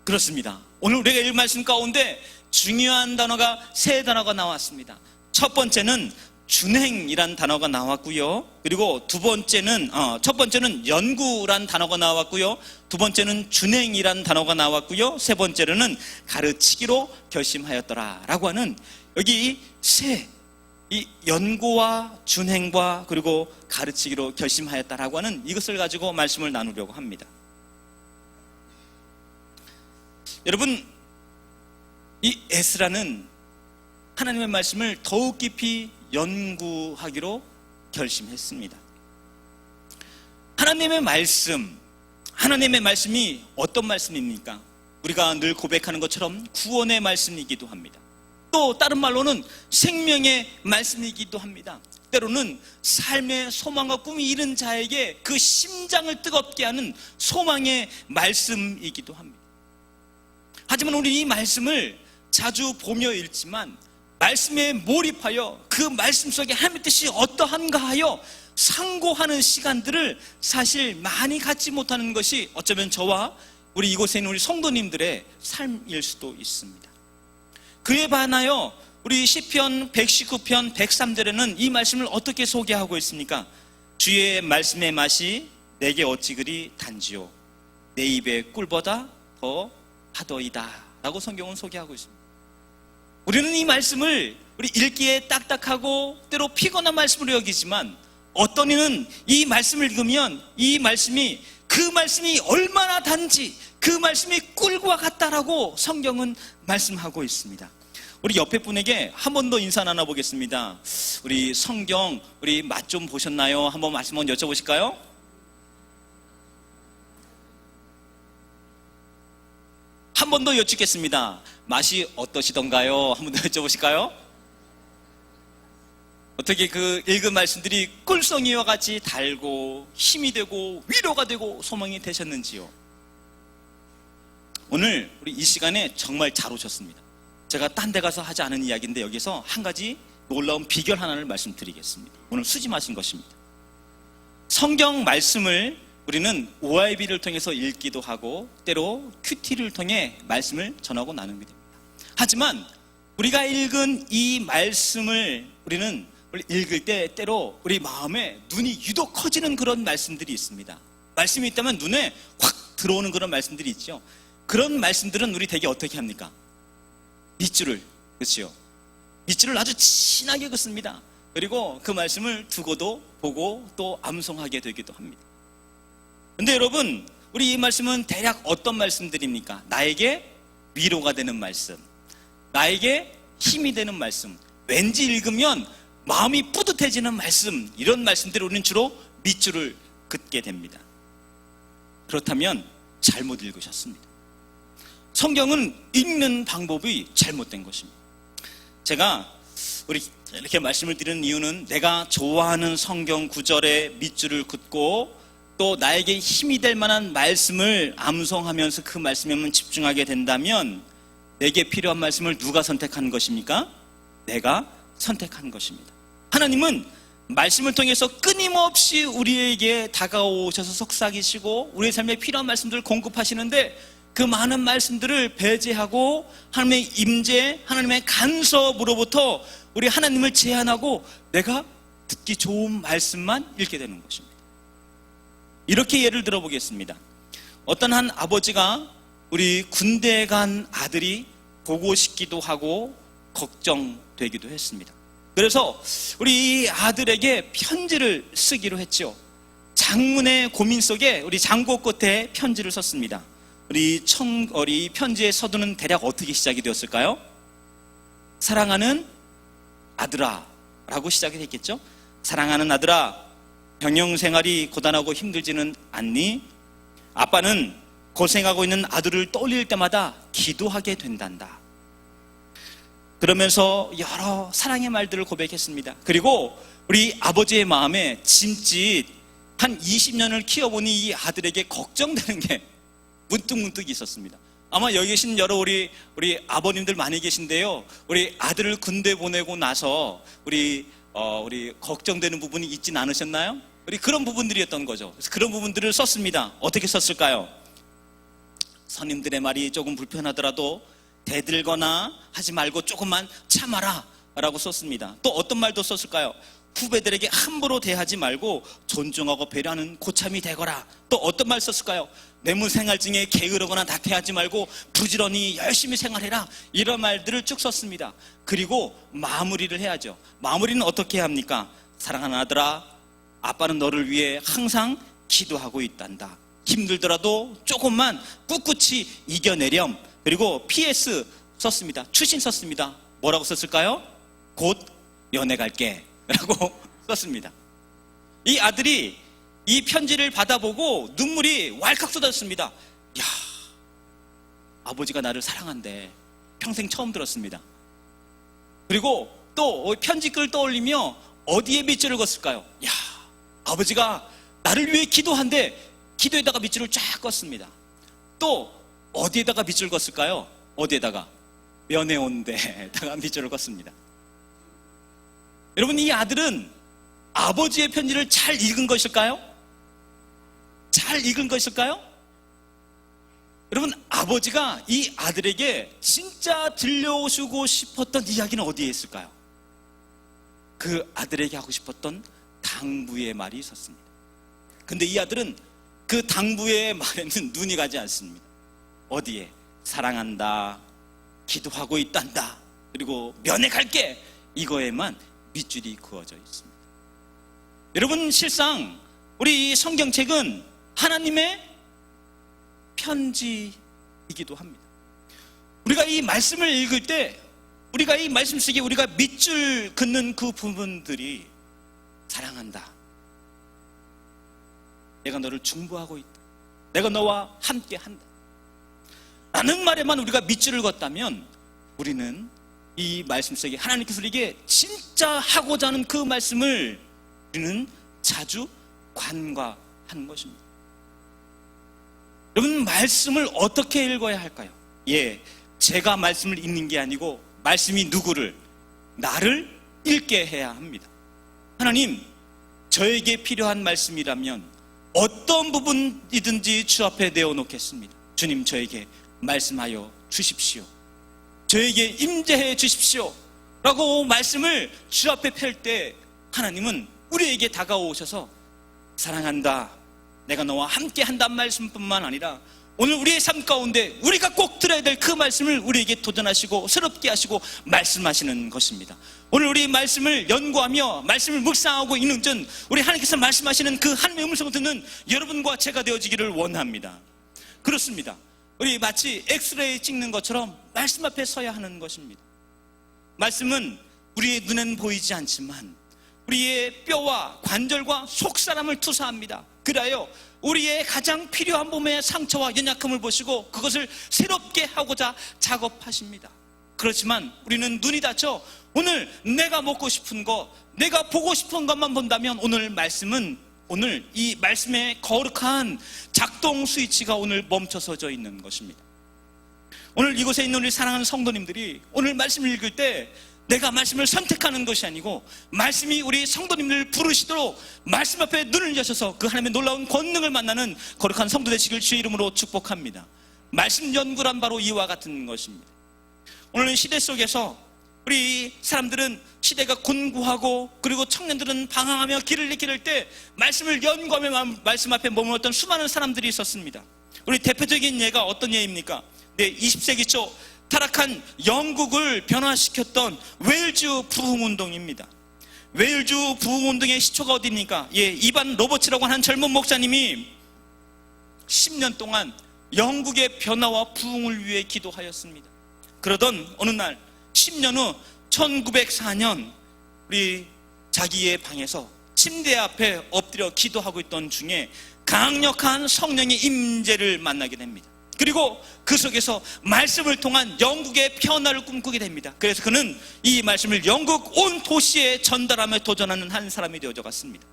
그렇습니다. 오늘 우리가 읽은 말씀 가운데 중요한 단어가 세 단어가 나왔습니다. 첫 번째는 준행이란 단어가 나왔고요. 그리고 두 번째는 첫 번째는 연구란 단어가 나왔고요. 두 번째는 준행이란 단어가 나왔고요. 세 번째로는 가르치기로 결심하였더라라고 하는 여기 이 연구와 준행과 그리고 가르치기로 결심하였다라고 하는 이것을 가지고 말씀을 나누려고 합니다. 여러분, 이 에스라는 하나님의 말씀을 더욱 깊이 연구하기로 결심했습니다. 하나님의 말씀이 어떤 말씀입니까? 우리가 늘 고백하는 것처럼 구원의 말씀이기도 합니다. 또 다른 말로는 생명의 말씀이기도 합니다. 때로는 삶의 소망과 꿈이 이른 자에게 그 심장을 뜨겁게 하는 소망의 말씀이기도 합니다. 하지만 우리 이 말씀을 자주 보며 읽지만 말씀에 몰입하여 그 말씀 속에 하나님의 뜻이 어떠한가 하여 상고하는 시간들을 사실 많이 갖지 못하는 것이 어쩌면 저와 우리 이곳에 있는 우리 성도님들의 삶일 수도 있습니다. 그에 반하여 우리 시편 119편 103절에는 이 말씀을 어떻게 소개하고 있습니까? 주의 말씀의 맛이 내게 어찌 그리 단지요 내 입의 꿀보다 더 하더이다 라고 성경은 소개하고 있습니다. 우리는 이 말씀을 우리 읽기에 딱딱하고 때로 피곤한 말씀으로 여기지만 어떤 이는 이 말씀을 읽으면 이 말씀이 그 말씀이 얼마나 단지 그 말씀이 꿀과 같다라고 성경은 말씀하고 있습니다. 우리 옆에 분에게 한 번 더 인사 나눠보겠습니다. 우리 성경 우리 맛 좀 보셨나요? 한번 말씀 한번 여쭤보실까요? 한 번 더 여쭙겠습니다. 맛이 어떠시던가요? 한 번 더 여쭤보실까요? 어떻게 그 읽은 말씀들이 꿀송이와 같이 달고 힘이 되고 위로가 되고 소망이 되셨는지요? 오늘 우리 이 시간에 정말 잘 오셨습니다. 제가 딴 데 가서 하지 않은 이야기인데 여기서 한 가지 놀라운 비결 하나를 말씀드리겠습니다. 오늘 수집하신 것입니다. 성경 말씀을 우리는 OIB를 통해서 읽기도 하고 때로 큐티를 통해 말씀을 전하고 나누게 됩니다. 하지만 우리가 읽은 이 말씀을 우리는 읽을 때 때로 우리 마음에 눈이 유독 커지는 그런 말씀들이 있습니다. 말씀이 있다면 눈에 확 들어오는 그런 말씀들이 있죠. 그런 말씀들은 우리 되게 어떻게 합니까? 밑줄을, 그렇죠? 밑줄을 아주 진하게 긋습니다. 그리고 그 말씀을 두고도 보고 또 암송하게 되기도 합니다. 근데 여러분, 우리 이 말씀은 대략 어떤 말씀들입니까? 나에게 위로가 되는 말씀, 나에게 힘이 되는 말씀, 왠지 읽으면 마음이 뿌듯해지는 말씀, 이런 말씀들을 우리는 주로 밑줄을 긋게 됩니다. 그렇다면 잘못 읽으셨습니다. 성경은 읽는 방법이 잘못된 것입니다. 제가 우리 이렇게 말씀을 드리는 이유는 내가 좋아하는 성경 구절에 밑줄을 긋고 또 나에게 힘이 될 만한 말씀을 암송하면서 그 말씀에만 집중하게 된다면 내게 필요한 말씀을 누가 선택한 것입니까? 내가 선택한 것입니다. 하나님은 말씀을 통해서 끊임없이 우리에게 다가오셔서 속삭이시고 우리의 삶에 필요한 말씀들을 공급하시는데 그 많은 말씀들을 배제하고 하나님의 임재, 하나님의 간섭으로부터 우리 하나님을 제한하고 내가 듣기 좋은 말씀만 읽게 되는 것입니다. 이렇게 예를 들어보겠습니다. 어떤 한 아버지가 우리 군대에 간 아들이 보고 싶기도 하고 걱정되기도 했습니다. 그래서 우리 이 아들에게 편지를 쓰기로 했죠. 장문의 고민 속에 우리 장고 끝에 편지를 썼습니다. 우리 편지의 서두는 대략 어떻게 시작이 되었을까요? 사랑하는 아들아 라고 시작이 됐겠죠. 사랑하는 아들아, 병영생활이 고단하고 힘들지는 않니? 아빠는 고생하고 있는 아들을 떠올릴 때마다 기도하게 된단다. 그러면서 여러 사랑의 말들을 고백했습니다. 그리고 우리 아버지의 마음에 짐짓 한 20년을 키워보니 이 아들에게 걱정되는 게 문득문득 있었습니다. 아마 여기 계신 여러 우리 아버님들 많이 계신데요. 우리 아들을 군대 보내고 나서 우리 걱정되는 부분이 있진 않으셨나요? 우리 그런 부분들이었던 거죠. 그래서 그런 부분들을 썼습니다. 어떻게 썼을까요? 선임들의 말이 조금 불편하더라도 대들거나 하지 말고 조금만 참아라 라고 썼습니다. 또 어떤 말도 썼을까요? 후배들에게 함부로 대하지 말고 존중하고 배려하는 고참이 되거라. 또 어떤 말 썼을까요? 뇌물생활 중에 게으르거나 나태하지 말고 부지런히 열심히 생활해라. 이런 말들을 쭉 썼습니다. 그리고 마무리를 해야죠. 마무리는 어떻게 해야 합니까? 사랑하는 아들아, 아빠는 너를 위해 항상 기도하고 있단다. 힘들더라도 조금만 꿋꿋이 이겨내렴. 그리고 PS 썼습니다. 추신 썼습니다. 뭐라고 썼을까요? 곧 연애 갈게 라고 썼습니다. 이 아들이 이 편지를 받아보고 눈물이 왈칵 쏟아졌습니다. 야, 아버지가 나를 사랑한대. 평생 처음 들었습니다. 그리고 또 편지글을 떠올리며 어디에 밑줄을 걷을까요? 야, 아버지가 나를 위해 기도한대. 기도에다가 밑줄을 쫙 껐습니다. 또 어디에다가 밑줄을 걷을까요? 어디에다가? 면회 온 데다가 밑줄을 걷습니다. 여러분, 이 아들은 아버지의 편지를 잘 읽은 것일까요? 잘 읽은 것일까요? 여러분, 아버지가 이 아들에게 진짜 들려주고 싶었던 이야기는 어디에 있을까요? 그 아들에게 하고 싶었던 당부의 말이 있었습니다. 근데 이 아들은 그 당부의 말에는 눈이 가지 않습니다. 어디에? 사랑한다, 기도하고 있단다, 그리고 면회 갈게, 이거에만 밑줄이 그어져 있습니다. 여러분, 실상 우리 이 성경책은 하나님의 편지이기도 합니다. 우리가 이 말씀을 읽을 때, 우리가 이 말씀 속에 우리가 밑줄 긋는 그 부분들이 사랑한다, 내가 너를 중보하고 있다, 내가 너와 함께 한다 라는 말에만 우리가 밑줄을 걷다면 우리는 이 말씀 속에 하나님께서 우리에게 진짜 하고자 하는 그 말씀을 우리는 자주 간과하는 것입니다. 여러분, 말씀을 어떻게 읽어야 할까요? 제가 말씀을 읽는 게 아니고 말씀이 누구를? 나를 읽게 해야 합니다. 하나님, 저에게 필요한 말씀이라면 어떤 부분이든지 주 앞에 내어놓겠습니다. 주님, 저에게 말씀하여 주십시오. 저에게 임재해 주십시오 라고 말씀을 주 앞에 펼 때 하나님은 우리에게 다가오셔서 사랑한다, 내가 너와 함께 한다는 말씀뿐만 아니라 오늘 우리의 삶 가운데 우리가 꼭 들어야 될 그 말씀을 우리에게 도전하시고 새롭게 하시고 말씀하시는 것입니다. 오늘 우리 말씀을 연구하며 말씀을 묵상하고 있는 전 우리 하나님께서 말씀하시는 그 하나님의 음성을 듣는 여러분과 제가 되어지기를 원합니다. 그렇습니다. 우리 마치 엑스레이 찍는 것처럼 말씀 앞에 서야 하는 것입니다. 말씀은 우리의 눈에는 보이지 않지만 우리의 뼈와 관절과 속사람을 투사합니다. 그래요 우리의 가장 필요한 몸의 상처와 연약함을 보시고 그것을 새롭게 하고자 작업하십니다. 그렇지만 우리는 눈이 닫혀 오늘 내가 먹고 싶은 것, 내가 보고 싶은 것만 본다면 오늘 말씀은 오늘 이 말씀의 거룩한 작동 스위치가 오늘 멈춰서져 있는 것입니다. 오늘 이곳에 있는 우리 사랑하는 성도님들이 오늘 말씀을 읽을 때 내가 말씀을 선택하는 것이 아니고 말씀이 우리 성도님들을 부르시도록 말씀 앞에 눈을 여셔서 그 하나님의 놀라운 권능을 만나는 거룩한 성도 되시길 주의 이름으로 축복합니다. 말씀 연구란 바로 이와 같은 것입니다. 오늘 시대 속에서 우리 사람들은 시대가 곤고하고 그리고 청년들은 방황하며 길을 잃을 때 말씀을 연구하며 말씀 앞에 머물렀던 수많은 사람들이 있었습니다. 우리 대표적인 예가 어떤 예입니까? 20세기 초 타락한 영국을 변화시켰던 웨일즈 부흥운동입니다. 웨일즈 부흥운동의 시초가 어디입니까? 이반 로버츠라고 하는 젊은 목사님이 10년 동안 영국의 변화와 부흥을 위해 기도하였습니다. 그러던 어느 날 10년 후 1904년 우리 자기의 방에서 침대 앞에 엎드려 기도하고 있던 중에 강력한 성령의 임재를 만나게 됩니다. 그리고 그 속에서 말씀을 통한 영국의 변화를 꿈꾸게 됩니다. 그래서 그는 이 말씀을 영국 온 도시에 전달하며 도전하는 한 사람이 되어져 갔습니다.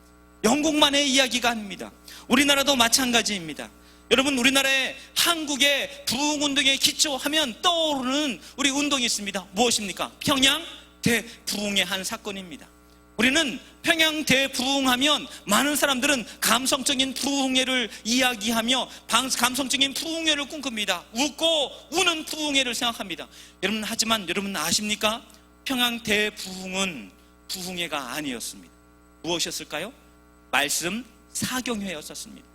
영국만의 이야기가 아닙니다. 우리나라도 마찬가지입니다. 여러분 우리나라의 한국의 부흥운동에 기초하면 떠오르는 우리 운동이 있습니다. 무엇입니까? 평양 대부흥의 한 사건입니다. 우리는 평양 대부흥하면 많은 사람들은 감성적인 부흥회를 이야기하며 감성적인 부흥회를 꿈꿉니다. 웃고 우는 부흥회를 생각합니다. 여러분 하지만 여러분 아십니까? 평양 대부흥은 부흥회가 아니었습니다. 무엇이었을까요? 말씀 사경회였었습니다.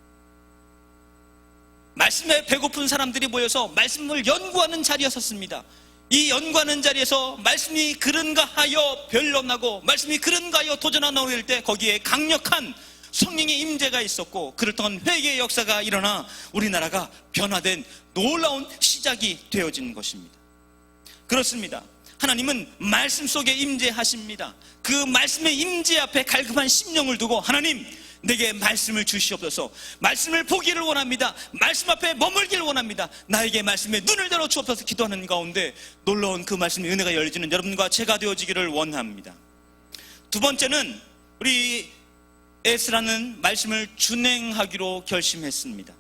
말씀에 배고픈 사람들이 모여서 말씀을 연구하는 자리였었습니다. 이 연구하는 자리에서 말씀이 그런가 하여 변론하고 말씀이 그런가 하여 도전하나 오를 때 거기에 강력한 성령의 임재가 있었고 그를 통한 회개의 역사가 일어나 우리나라가 변화된 놀라운 시작이 되어진 것입니다. 그렇습니다. 하나님은 말씀 속에 임재하십니다. 그 말씀의 임재 앞에 갈급한 심령을 두고 하나님 내게 말씀을 주시옵소서. 말씀을 보기를 원합니다. 말씀 앞에 머물기를 원합니다. 나에게 말씀에 눈을 열어 주옵소서 기도하는 가운데 놀라운 그 말씀의 은혜가 열리지는 여러분과 제가 되어지기를 원합니다. 두 번째는 우리 에스라는 말씀을 준행하기로 결심했습니다.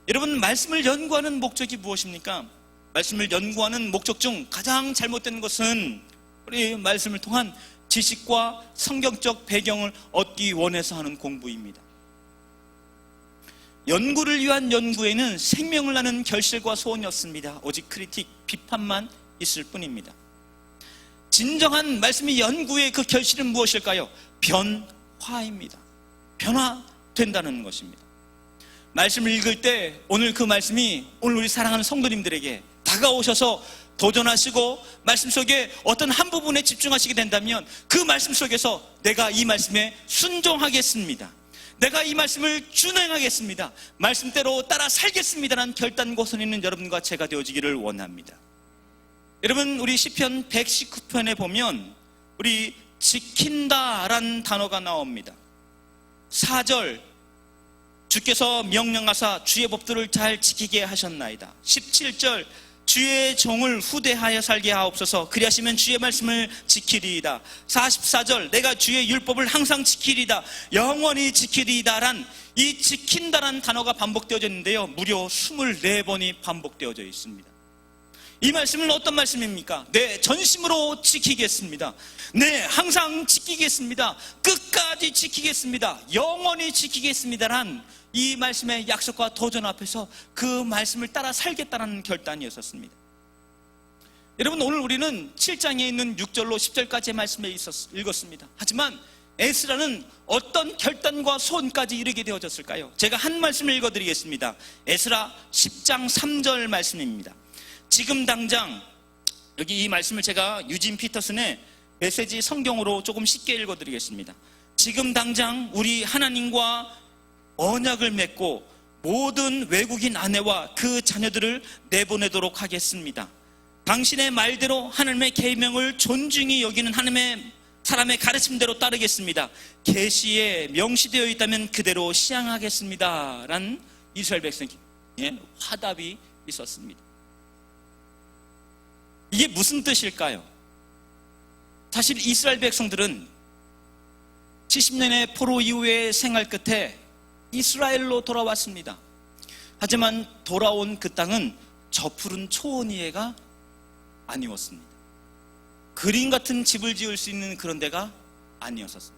여러분 말씀을 연구하는 목적이 무엇입니까? 말씀을 연구하는 목적 중 가장 잘못된 것은 우리 말씀을 통한 지식과 성경적 배경을 얻기 원해서 하는 공부입니다. 연구를 위한 연구에는 생명을 나는 결실과 소원이 없습니다. 오직 크리틱, 비판만 있을 뿐입니다. 진정한 말씀의 연구의 그 결실은 무엇일까요? 변화입니다. 변화된다는 것입니다. 말씀을 읽을 때 오늘 그 말씀이 오늘 우리 사랑하는 성도님들에게 다가오셔서 도전하시고 말씀 속에 어떤 한 부분에 집중하시게 된다면 그 말씀 속에서 내가 이 말씀에 순종하겠습니다. 내가 이 말씀을 준행하겠습니다. 말씀대로 따라 살겠습니다라는 결단과 손 있는 여러분과 제가 되어지기를 원합니다. 여러분 우리 시편 119편에 보면 우리 지킨다라는 단어가 나옵니다. 4절 주께서 명령하사 주의 법도를 잘 지키게 하셨나이다. 17절 주의 종을 후대하여 살게 하옵소서. 그리하시면 주의 말씀을 지키리이다. 44절 내가 주의 율법을 항상 지키리이다. 영원히 지키리이다란 이 지킨다란 단어가 반복되어져 있는데요 무려 24번이 반복되어져 있습니다. 이 말씀은 어떤 말씀입니까? 네, 전심으로 지키겠습니다. 네, 항상 지키겠습니다. 끝까지 지키겠습니다. 영원히 지키겠습니다란 이 말씀의 약속과 도전 앞에서 그 말씀을 따라 살겠다는 결단이었습니다. 여러분 오늘 우리는 7장에 있는 6절로 10절까지의 말씀을 읽었습니다. 하지만 에스라는 어떤 결단과 소원까지 이르게 되어졌을까요? 제가 한 말씀을 읽어드리겠습니다. 에스라 10장 3절 말씀입니다. 지금 당장, 여기 이 말씀을 제가 유진 피터슨의 메시지 성경으로 조금 쉽게 읽어드리겠습니다. 지금 당장 우리 하나님과 언약을 맺고 모든 외국인 아내와 그 자녀들을 내보내도록 하겠습니다. 당신의 말대로 하나님의 계명을 존중히 여기는 하나님의 사람의 가르침대로 따르겠습니다. 계시에 명시되어 있다면 그대로 시행하겠습니다. 라는 이스라엘 백성의 화답이 있었습니다. 이게 무슨 뜻일까요? 사실 이스라엘 백성들은 70년의 포로 이후의 생활 끝에 이스라엘로 돌아왔습니다. 하지만 돌아온 그 땅은 저 푸른 초원위에가 아니었습니다. 그림 같은 집을 지을 수 있는 그런 데가 아니었습니다.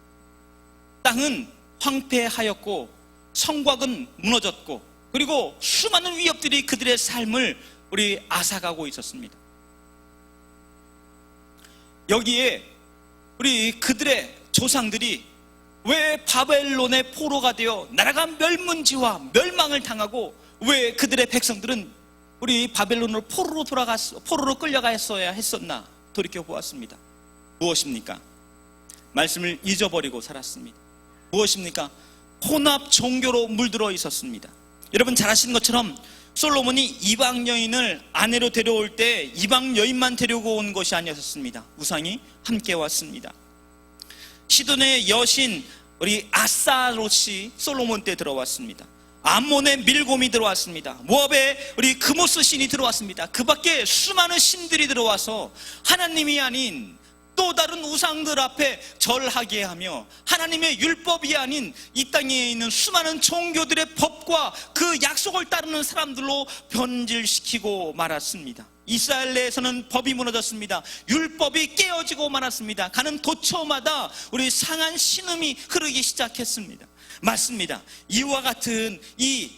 땅은 황폐하였고 성곽은 무너졌고 그리고 수많은 위협들이 그들의 삶을 우리 앗아가고 있었습니다. 여기에 우리 그들의 조상들이 왜 바벨론의 포로가 되어 나라가 멸문지와 멸망을 당하고 왜 그들의 백성들은 우리 바벨론으로 포로로 끌려갔어야 했었나 돌이켜 보았습니다. 무엇입니까? 말씀을 잊어버리고 살았습니다. 무엇입니까? 혼합 종교로 물들어 있었습니다. 여러분 잘 아시는 것처럼 솔로몬이 이방 여인을 아내로 데려올 때 이방 여인만 데리고 온 것이 아니었습니다. 우상이 함께 왔습니다. 시돈의 여신 우리 아스타롯이 솔로몬 때 들어왔습니다. 암몬의 밀곰이 들어왔습니다. 모압의 우리 그모스 신이 들어왔습니다. 그 밖에 수많은 신들이 들어와서 하나님이 아닌 또 다른 우상들 앞에 절하게 하며 하나님의 율법이 아닌 이 땅에 있는 수많은 종교들의 법과 그 약속을 따르는 사람들로 변질시키고 말았습니다. 이스라엘 내에서는 법이 무너졌습니다. 율법이 깨어지고 말았습니다. 가는 도처마다 우리 상한 신음이 흐르기 시작했습니다. 맞습니다. 이와 같은 이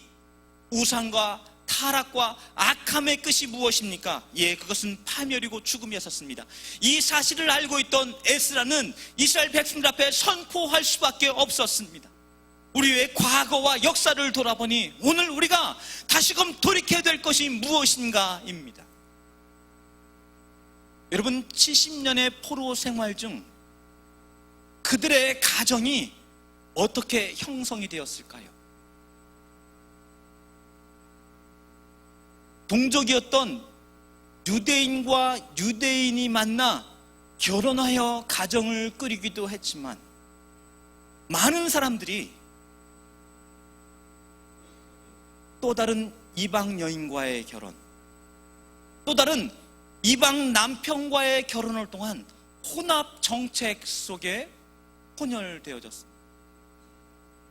우상과 타락과 악함의 끝이 무엇입니까? 그것은 파멸이고 죽음이었습니다. 이 사실을 알고 있던 에스라는 이스라엘 백성들 앞에 선포할 수밖에 없었습니다. 우리의 과거와 역사를 돌아보니 오늘 우리가 다시금 돌이켜야 될 것이 무엇인가입니다. 여러분 70년의 포로 생활 중 그들의 가정이 어떻게 형성이 되었을까요? 동족이었던 유대인과 유대인이 만나 결혼하여 가정을 꾸리기도 했지만 많은 사람들이 또 다른 이방 여인과의 결혼, 또 다른 이방 남편과의 결혼을 통한 혼합 정책 속에 혼혈되어졌습니다.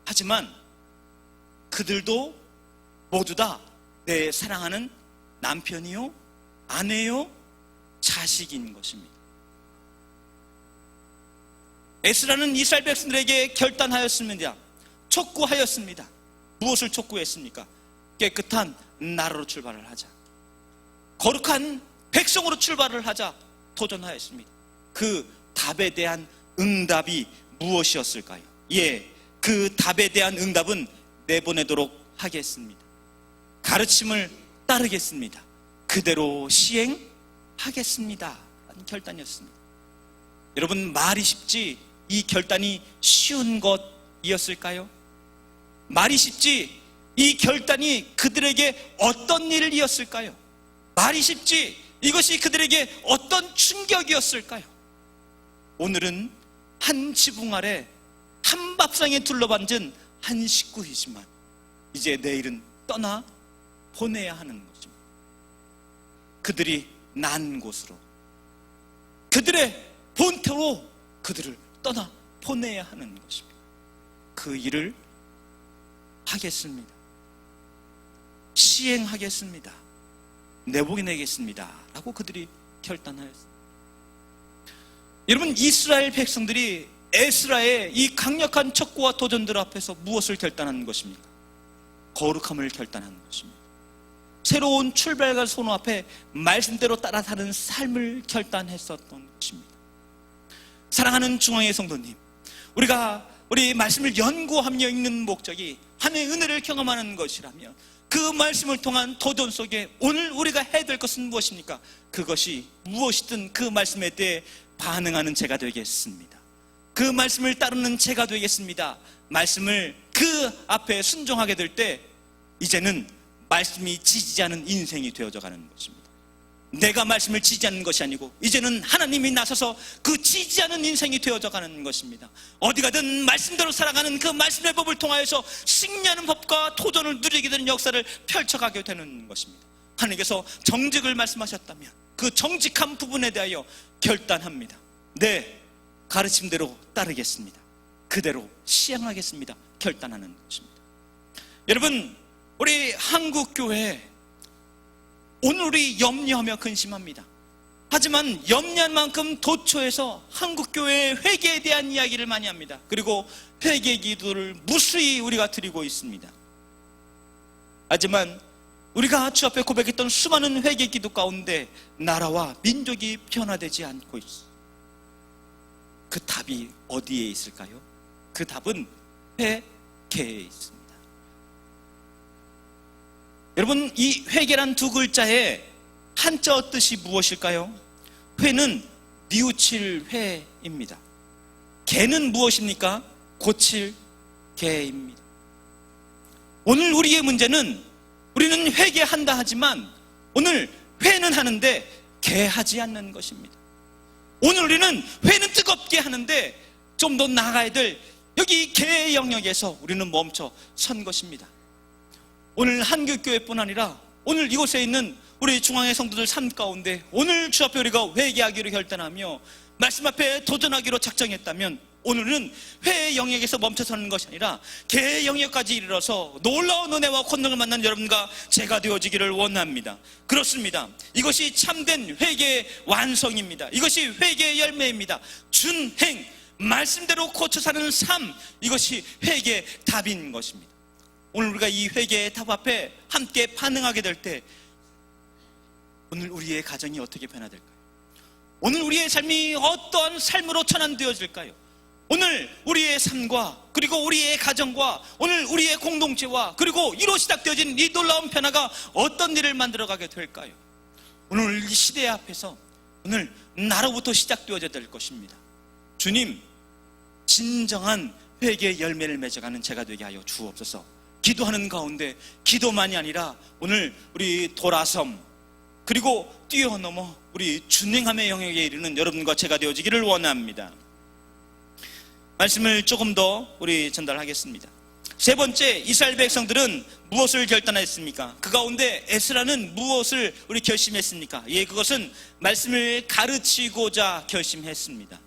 하지만 그들도 모두 다 내 사랑하는 남편이요, 아내요, 자식인 것입니다. 에스라는 이스라엘 백성들에게 결단하였습니다. 촉구하였습니다. 무엇을 촉구했습니까? 깨끗한 나라로 출발을 하자, 거룩한 백성으로 출발을 하자 도전하였습니다. 그 답에 대한 응답이 무엇이었을까요? 그 답에 대한 응답은 내보내도록 하겠습니다. 가르침을 따르겠습니다. 그대로 시행하겠습니다. 라는 결단이었습니다. 여러분 말이 쉽지 이 결단이 쉬운 것이었을까요? 말이 쉽지 이 결단이 그들에게 어떤 일이었을까요? 말이 쉽지 이것이 그들에게 어떤 충격이었을까요? 오늘은 한 지붕 아래 한 밥상에 둘러앉은 한 식구이지만 이제 내일은 떠나 보내야 하는 것입니다. 그들이 난 곳으로, 그들의 본토로 그들을 떠나 보내야 하는 것입니다. 그 일을 하겠습니다. 시행하겠습니다. 내보내겠습니다. 라고 그들이 결단하였습니다. 여러분 이스라엘 백성들이 에스라의 이 강력한 척구와 도전들 앞에서 무엇을 결단하는 것입니까? 거룩함을 결단하는 것입니다. 새로운 출발과 선호 앞에 말씀대로 따라 사는 삶을 결단했었던 것입니다. 사랑하는 중앙의 성도님, 우리가 우리 말씀을 연구하며 읽는 목적이 하나님의 은혜를 경험하는 것이라면 그 말씀을 통한 도전 속에 오늘 우리가 해야 될 것은 무엇입니까? 그것이 무엇이든 그 말씀에 대해 반응하는 제가 되겠습니다. 그 말씀을 따르는 제가 되겠습니다. 말씀을 그 앞에 순종하게 될 때 이제는 말씀이 지지지 않은 인생이 되어져 가는 것입니다. 내가 말씀을 지지하는 것이 아니고 이제는 하나님이 나서서 그 지지하는 인생이 되어져 가는 것입니다. 어디 가든 말씀대로 살아가는 그 말씀의 법을 통하여서 승리하는 법과 도전을 누리게 되는 역사를 펼쳐가게 되는 것입니다. 하나님께서 정직을 말씀하셨다면 그 정직한 부분에 대하여 결단합니다. 네, 가르침대로 따르겠습니다. 그대로 시행하겠습니다. 결단하는 것입니다. 여러분, 우리 한국교회 오늘 우리 염려하며 근심합니다. 하지만 염려한 만큼 도처에서 한국교회의 회개에 대한 이야기를 많이 합니다. 그리고 회개 기도를 무수히 우리가 드리고 있습니다. 하지만 우리가 주 앞에 고백했던 수많은 회개 기도 가운데 나라와 민족이 변화되지 않고 있습니다. 그 답이 어디에 있을까요? 그 답은 회개에 있습니다. 여러분, 이 회개란 두 글자의 한자 뜻이 무엇일까요? 회는 뉘우칠 회입니다. 개는 무엇입니까? 고칠 개입니다. 오늘 우리의 문제는 우리는 회개한다 하지만 오늘 회는 하는데 개하지 않는 것입니다. 오늘 우리는 회는 뜨겁게 하는데 좀 더 나아가야 될 여기 개의 영역에서 우리는 멈춰 선 것입니다. 오늘 한국교회뿐 아니라 오늘 이곳에 있는 우리 중앙의 성도들 삶 가운데 오늘 주 앞에 우리가 회개하기로 결단하며 말씀 앞에 도전하기로 작정했다면 오늘은 회의 영역에서 멈춰서는 것이 아니라 개의 영역까지 이르러서 놀라운 은혜와 권능을 만난 여러분과 제가 되어지기를 원합니다. 그렇습니다. 이것이 참된 회개의 완성입니다. 이것이 회개의 열매입니다. 준행, 말씀대로 고쳐 사는 삶, 이것이 회개의 답인 것입니다. 오늘 우리가 이 회개의 답 앞에 함께 반응하게 될 때 오늘 우리의 가정이 어떻게 변화될까요? 오늘 우리의 삶이 어떠한 삶으로 전환되어질까요? 오늘 우리의 삶과 그리고 우리의 가정과 오늘 우리의 공동체와 그리고 이로 시작되어진 이 놀라운 변화가 어떤 일을 만들어가게 될까요? 오늘 이 시대 앞에서 오늘 나로부터 시작되어져야 될 것입니다. 주님, 진정한 회개의 열매를 맺어가는 제가 되게 하여 주옵소서. 기도하는 가운데 기도만이 아니라 오늘 우리 돌아섬 그리고 뛰어넘어 우리 준행함의 영역에 이르는 여러분과 제가 되어지기를 원합니다. 말씀을 조금 더 우리 전달하겠습니다. 세 번째, 이스라엘 백성들은 무엇을 결단했습니까? 그 가운데 에스라는 무엇을 우리 결심했습니까? 예, 그것은 말씀을 가르치고자 결심했습니다.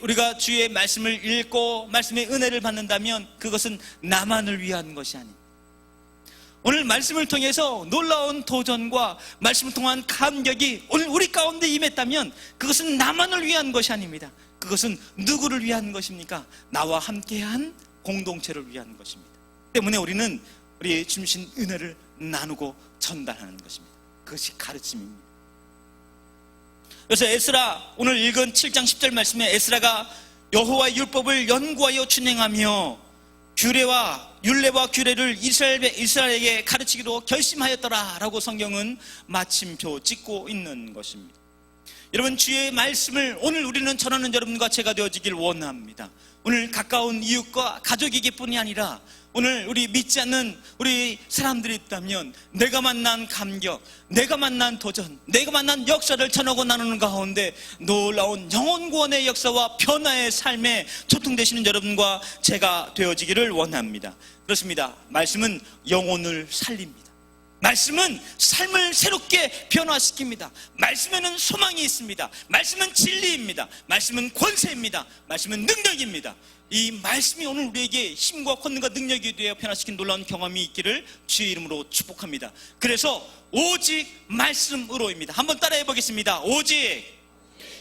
우리가 주의 말씀을 읽고 말씀의 은혜를 받는다면 그것은 나만을 위한 것이 아닙니다. 오늘 말씀을 통해서 놀라운 도전과 말씀을 통한 감격이 오늘 우리 가운데 임했다면 그것은 나만을 위한 것이 아닙니다. 그것은 누구를 위한 것입니까? 나와 함께한 공동체를 위한 것입니다. 때문에 우리는 우리 주신 은혜를 나누고 전달하는 것입니다. 그것이 가르침입니다. 그래서 에스라, 오늘 읽은 7장 10절 말씀에 에스라가 여호와의 율법을 연구하여 준행하며 율례와 규례를 이스라엘에게 가르치기로 결심하였더라 라고 성경은 마침표 찍고 있는 것입니다. 여러분, 주의 말씀을 오늘 우리는 전하는 여러분과 제가 되어지길 원합니다. 오늘 가까운 이웃과 가족이기 뿐이 아니라 오늘 우리 믿지 않는 우리 사람들이 있다면 내가 만난 감격, 내가 만난 도전, 내가 만난 역사를 전하고 나누는 가운데 놀라운 영혼 구원의 역사와 변화의 삶에 초통되시는 여러분과 제가 되어지기를 원합니다. 그렇습니다. 말씀은 영혼을 살립니다. 말씀은 삶을 새롭게 변화시킵니다. 말씀에는 소망이 있습니다. 말씀은 진리입니다. 말씀은 권세입니다. 말씀은 능력입니다. 이 말씀이 오늘 우리에게 힘과 권능과 능력이 되어 변화시킨 놀라운 경험이 있기를 주의 이름으로 축복합니다. 그래서 오직 말씀으로입니다. 한번 따라해 보겠습니다. 오직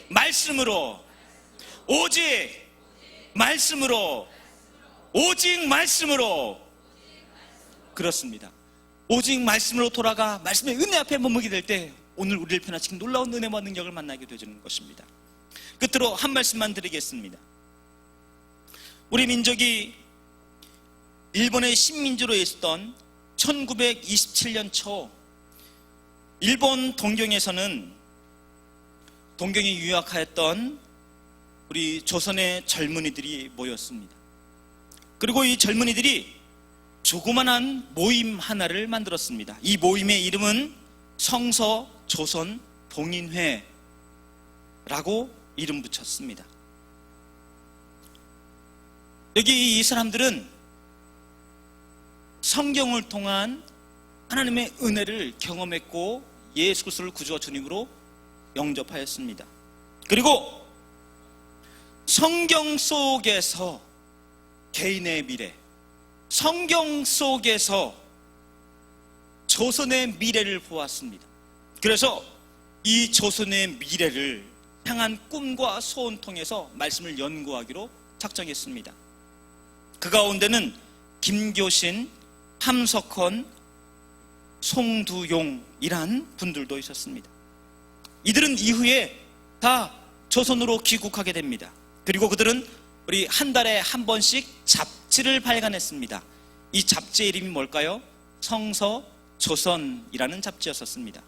말씀으로, 오직 말씀으로, 오직 말씀으로. 그렇습니다. 오직 말씀으로 돌아가 말씀의 은혜 앞에 머무게 될 때 오늘 우리를 변화시킨 놀라운 은혜와 능력을 만나게 되어지는 것입니다. 끝으로 한 말씀만 드리겠습니다. 우리 민족이 일본의 식민지로 있었던 1927년 초 일본 동경에서는 동경에 유학하였던 우리 조선의 젊은이들이 모였습니다. 그리고 이 젊은이들이 조그만한 모임 하나를 만들었습니다. 이 모임의 이름은 성서 조선 동인회라고 이름 붙였습니다. 여기 이 사람들은 성경을 통한 하나님의 은혜를 경험했고 예수 그리스도를 구주와 주님으로 영접하였습니다. 그리고 성경 속에서 개인의 미래, 성경 속에서 조선의 미래를 보았습니다. 그래서 이 조선의 미래를 향한 꿈과 소원 통해서 말씀을 연구하기로 작정했습니다. 그 가운데는 김교신, 함석헌, 송두용이란 분들도 있었습니다. 이들은 이후에 다 조선으로 귀국하게 됩니다. 그리고 그들은 우리 한 달에 한 번씩 잡지를 발간했습니다. 이 잡지의 이름이 뭘까요? 성서 조선이라는 잡지였었습니다.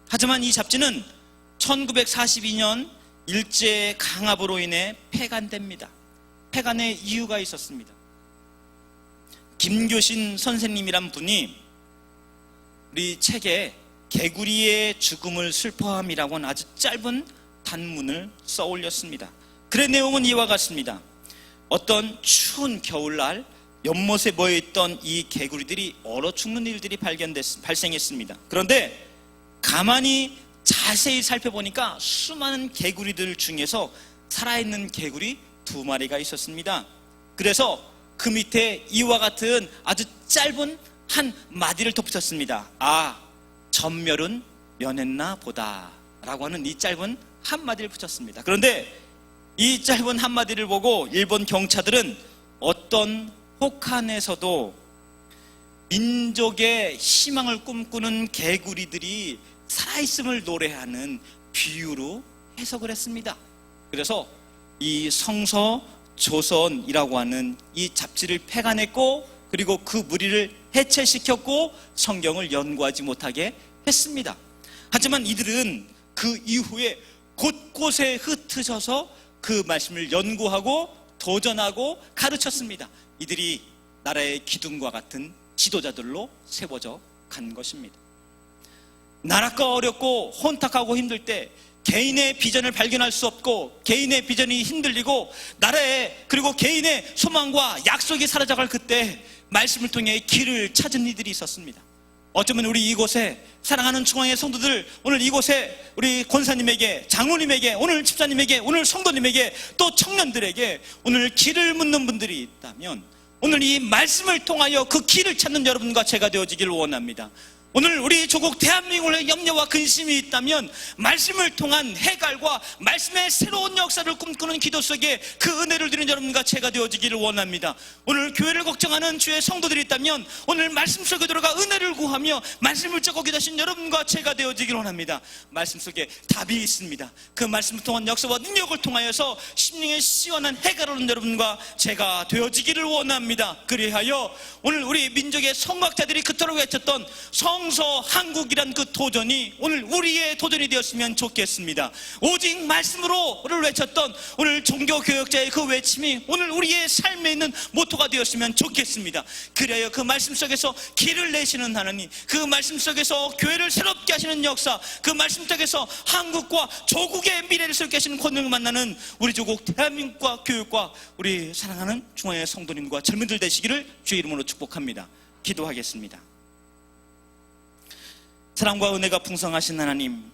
하지만 이 잡지는 1942년 일제 강압으로 인해 폐간됩니다. 폐간의 이유가 있었습니다. 김교신 선생님이란 분이 우리 책에 개구리의 죽음을 슬퍼함이라고 하는 아주 짧은 단문을 써 올렸습니다. 글의 내용은 이와 같습니다. 어떤 추운 겨울날 연못에 모여있던 이 개구리들이 얼어 죽는 일들이 발생했습니다. 그런데 가만히 자세히 살펴보니까 수많은 개구리들 중에서 살아있는 개구리 2마리가 있었습니다. 그래서 그 밑에 이와 같은 아주 짧은 한 마디를 덧붙였습니다. 아, 전멸은 면했나 보다 라고 하는 이 짧은 한마디를 붙였습니다. 그런데 이 짧은 한마디를 보고 일본 경찰들은 어떤 혹한에서도 민족의 희망을 꿈꾸는 개구리들이 살아있음을 노래하는 비유로 해석을 했습니다. 그래서 이 성서 조선이라고 하는 이 잡지를 폐간했고, 그리고 그 무리를 해체시켰고 성경을 연구하지 못하게 했습니다. 하지만 이들은 그 이후에 곳곳에 흩어져서 그 말씀을 연구하고 도전하고 가르쳤습니다. 이들이 나라의 기둥과 같은 지도자들로 세워져 간 것입니다. 나라가 어렵고 혼탁하고 힘들 때 개인의 비전을 발견할 수 없고 개인의 비전이 흔들리고 나라의 그리고 개인의 소망과 약속이 사라져갈 그때 말씀을 통해 길을 찾은 이들이 있었습니다. 어쩌면 우리 이곳에 사랑하는 중앙의 성도들, 오늘 이곳에 우리 권사님에게, 장로님에게, 오늘 집사님에게, 오늘 성도님에게, 또 청년들에게 오늘 길을 묻는 분들이 있다면 오늘 이 말씀을 통하여 그 길을 찾는 여러분과 제가 되어지기를 원합니다. 오늘 우리 조국 대한민국의 염려와 근심이 있다면 말씀을 통한 해갈과 말씀의 새로운 역사를 꿈꾸는 기도 속에 그 은혜를 드리는 여러분과 제가 되어지기를 원합니다. 오늘 교회를 걱정하는 주의 성도들이 있다면 오늘 말씀 속에 들어가 은혜를 구하며 말씀을 적고 기도하신 여러분과 제가 되어지기를 원합니다. 말씀 속에 답이 있습니다. 그 말씀을 통한 역사와 능력을 통하여서 심령의 시원한 해갈을 얻는 여러분과 제가 되어지기를 원합니다. 그리하여 오늘 우리 민족의 성각자들이 그토록 외쳤던 성서 한국이란 그 도전이 오늘 우리의 도전이 되었으면 좋겠습니다. 오직 말씀으로를 외쳤던 오늘 종교교역자의 그 외침이 오늘 우리의 삶에 있는 모토가 되었으면 좋겠습니다. 그래야 그 말씀 속에서 길을 내시는 하나님, 그 말씀 속에서 교회를 새롭게 하시는 역사, 그 말씀 속에서 한국과 조국의 미래를 새롭게 하시는 권능을 만나는 우리 조국 대한민국과 교육과 우리 사랑하는 중앙의 성도님과 젊은들 되시기를 주의 이름으로 축복합니다. 기도하겠습니다. 사랑과 은혜가 풍성하신 하나님,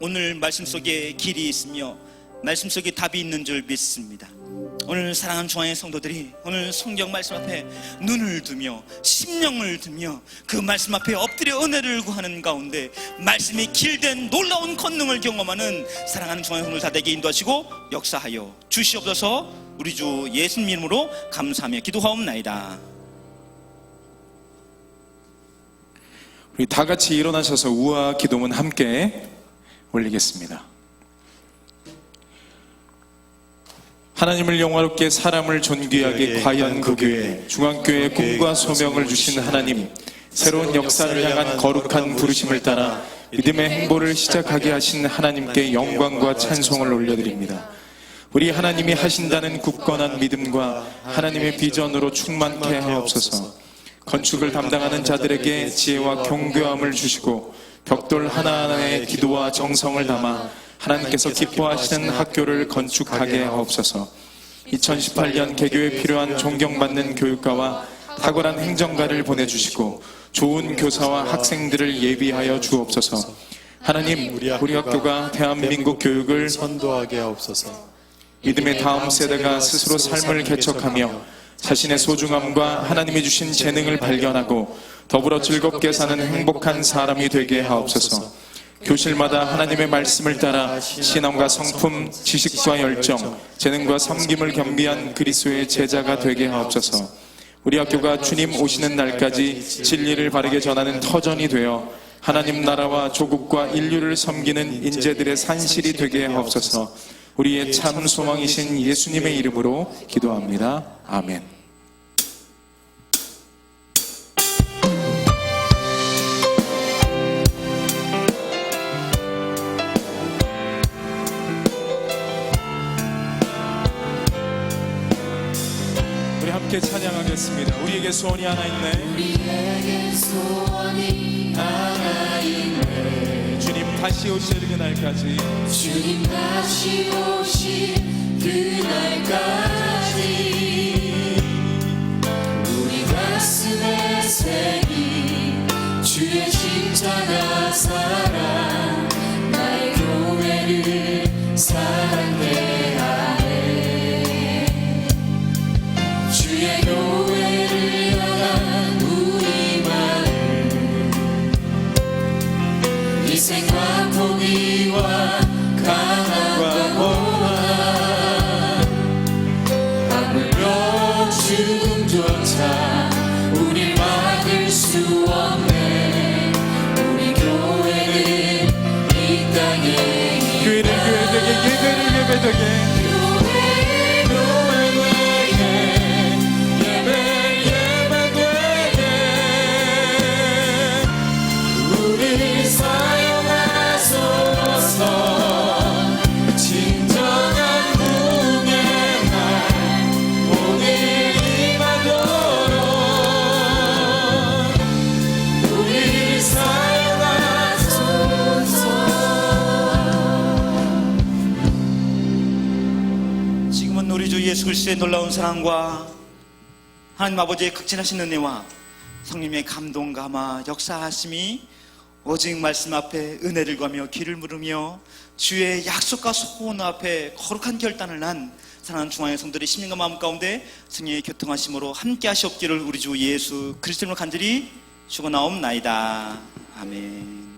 오늘 말씀 속에 길이 있으며 말씀 속에 답이 있는 줄 믿습니다. 오늘 사랑하는 중앙의 성도들이 오늘 성경 말씀 앞에 눈을 두며 심령을 두며 그 말씀 앞에 엎드려 은혜를 구하는 가운데 말씀이 길된 놀라운 권능을 경험하는 사랑하는 중앙의 성도들 다 되게 인도하시고 역사하여 주시옵소서. 우리 주 예수님 이름으로 감사하며 기도하옵나이다. 우리 다 같이 일어나셔서 우와 기도문 함께 올리겠습니다. 하나님을 영화롭게 사람을 존귀하게 과연 그 교회 중앙교회의 꿈과 소명을 주신 하나님, 새로운 역사를 향한 거룩한 부르심을 따라 믿음의 행보를 시작하게 하신 하나님께 영광과 찬송을 올려드립니다. 우리 하나님이 하신다는 굳건한 믿음과 하나님의 비전으로 충만케 하옵소서. 건축을 담당하는 자들에게 지혜와 경교함을 주시고 벽돌 하나하나에 기도와 정성을 담아 하나님께서 기뻐하시는 학교를 건축하게 하옵소서. 2018년 개교에 필요한 존경받는 교육가와 탁월한 행정가를 보내주시고 좋은 교사와 학생들을 예비하여 주옵소서. 하나님, 우리 학교가 대한민국 교육을 선도하게 하옵소서. 믿음의 다음 세대가 스스로 삶을 개척하며 자신의 소중함과 하나님이 주신 재능을 발견하고 더불어 즐겁게 사는 행복한 사람이 되게 하옵소서. 교실마다 하나님의 말씀을 따라 신앙과 성품, 지식과 열정, 재능과 섬김을 겸비한 그리스도의 제자가 되게 하옵소서. 우리 학교가 주님 오시는 날까지 진리를 바르게 전하는 터전이 되어 하나님 나라와 조국과 인류를 섬기는 인재들의 산실이 되게 하옵소서. 우리의 참 소망이신 예수님의 이름으로 기도합니다. 아멘. 우리 함께 찬양하겠습니다. 우리에게 소원이 하나 있네. 우리에게 소원이 하나 있네. 주님 다시 오실 그날까지 주님 다시 오실 그날까지 우리 가슴에 새긴 주의 십자가 사랑, 나의 교회를 사랑해 하네. 주의 교회를 향한 우리 마음, 희생과 포기와 강함과 고난, 아무런 죽음조차 우릴 막을 수 없네. 우리 교회는 이 땅에 교회를 교회되게 예배를 예배되게 우리를 사용하소서. 진정한 부흥의 날 오늘 임하도록 우리를 사용하소서. 지금은 우리 주 예수 그리스도의 놀라운 사랑과 하나님 아버지의 극진하신 은혜와 성령의 감동 감화 역사하심이 오직 말씀 앞에 은혜를 구하며 귀를 물으며 주의 약속과 소원 앞에 거룩한 결단을 한 사랑하는 중앙의 성도들의 심령과 마음 가운데 성령의 교통하심으로 함께 하시옵기를 우리 주 예수 그리스도로 간절히 축원하옵나이다. 아멘.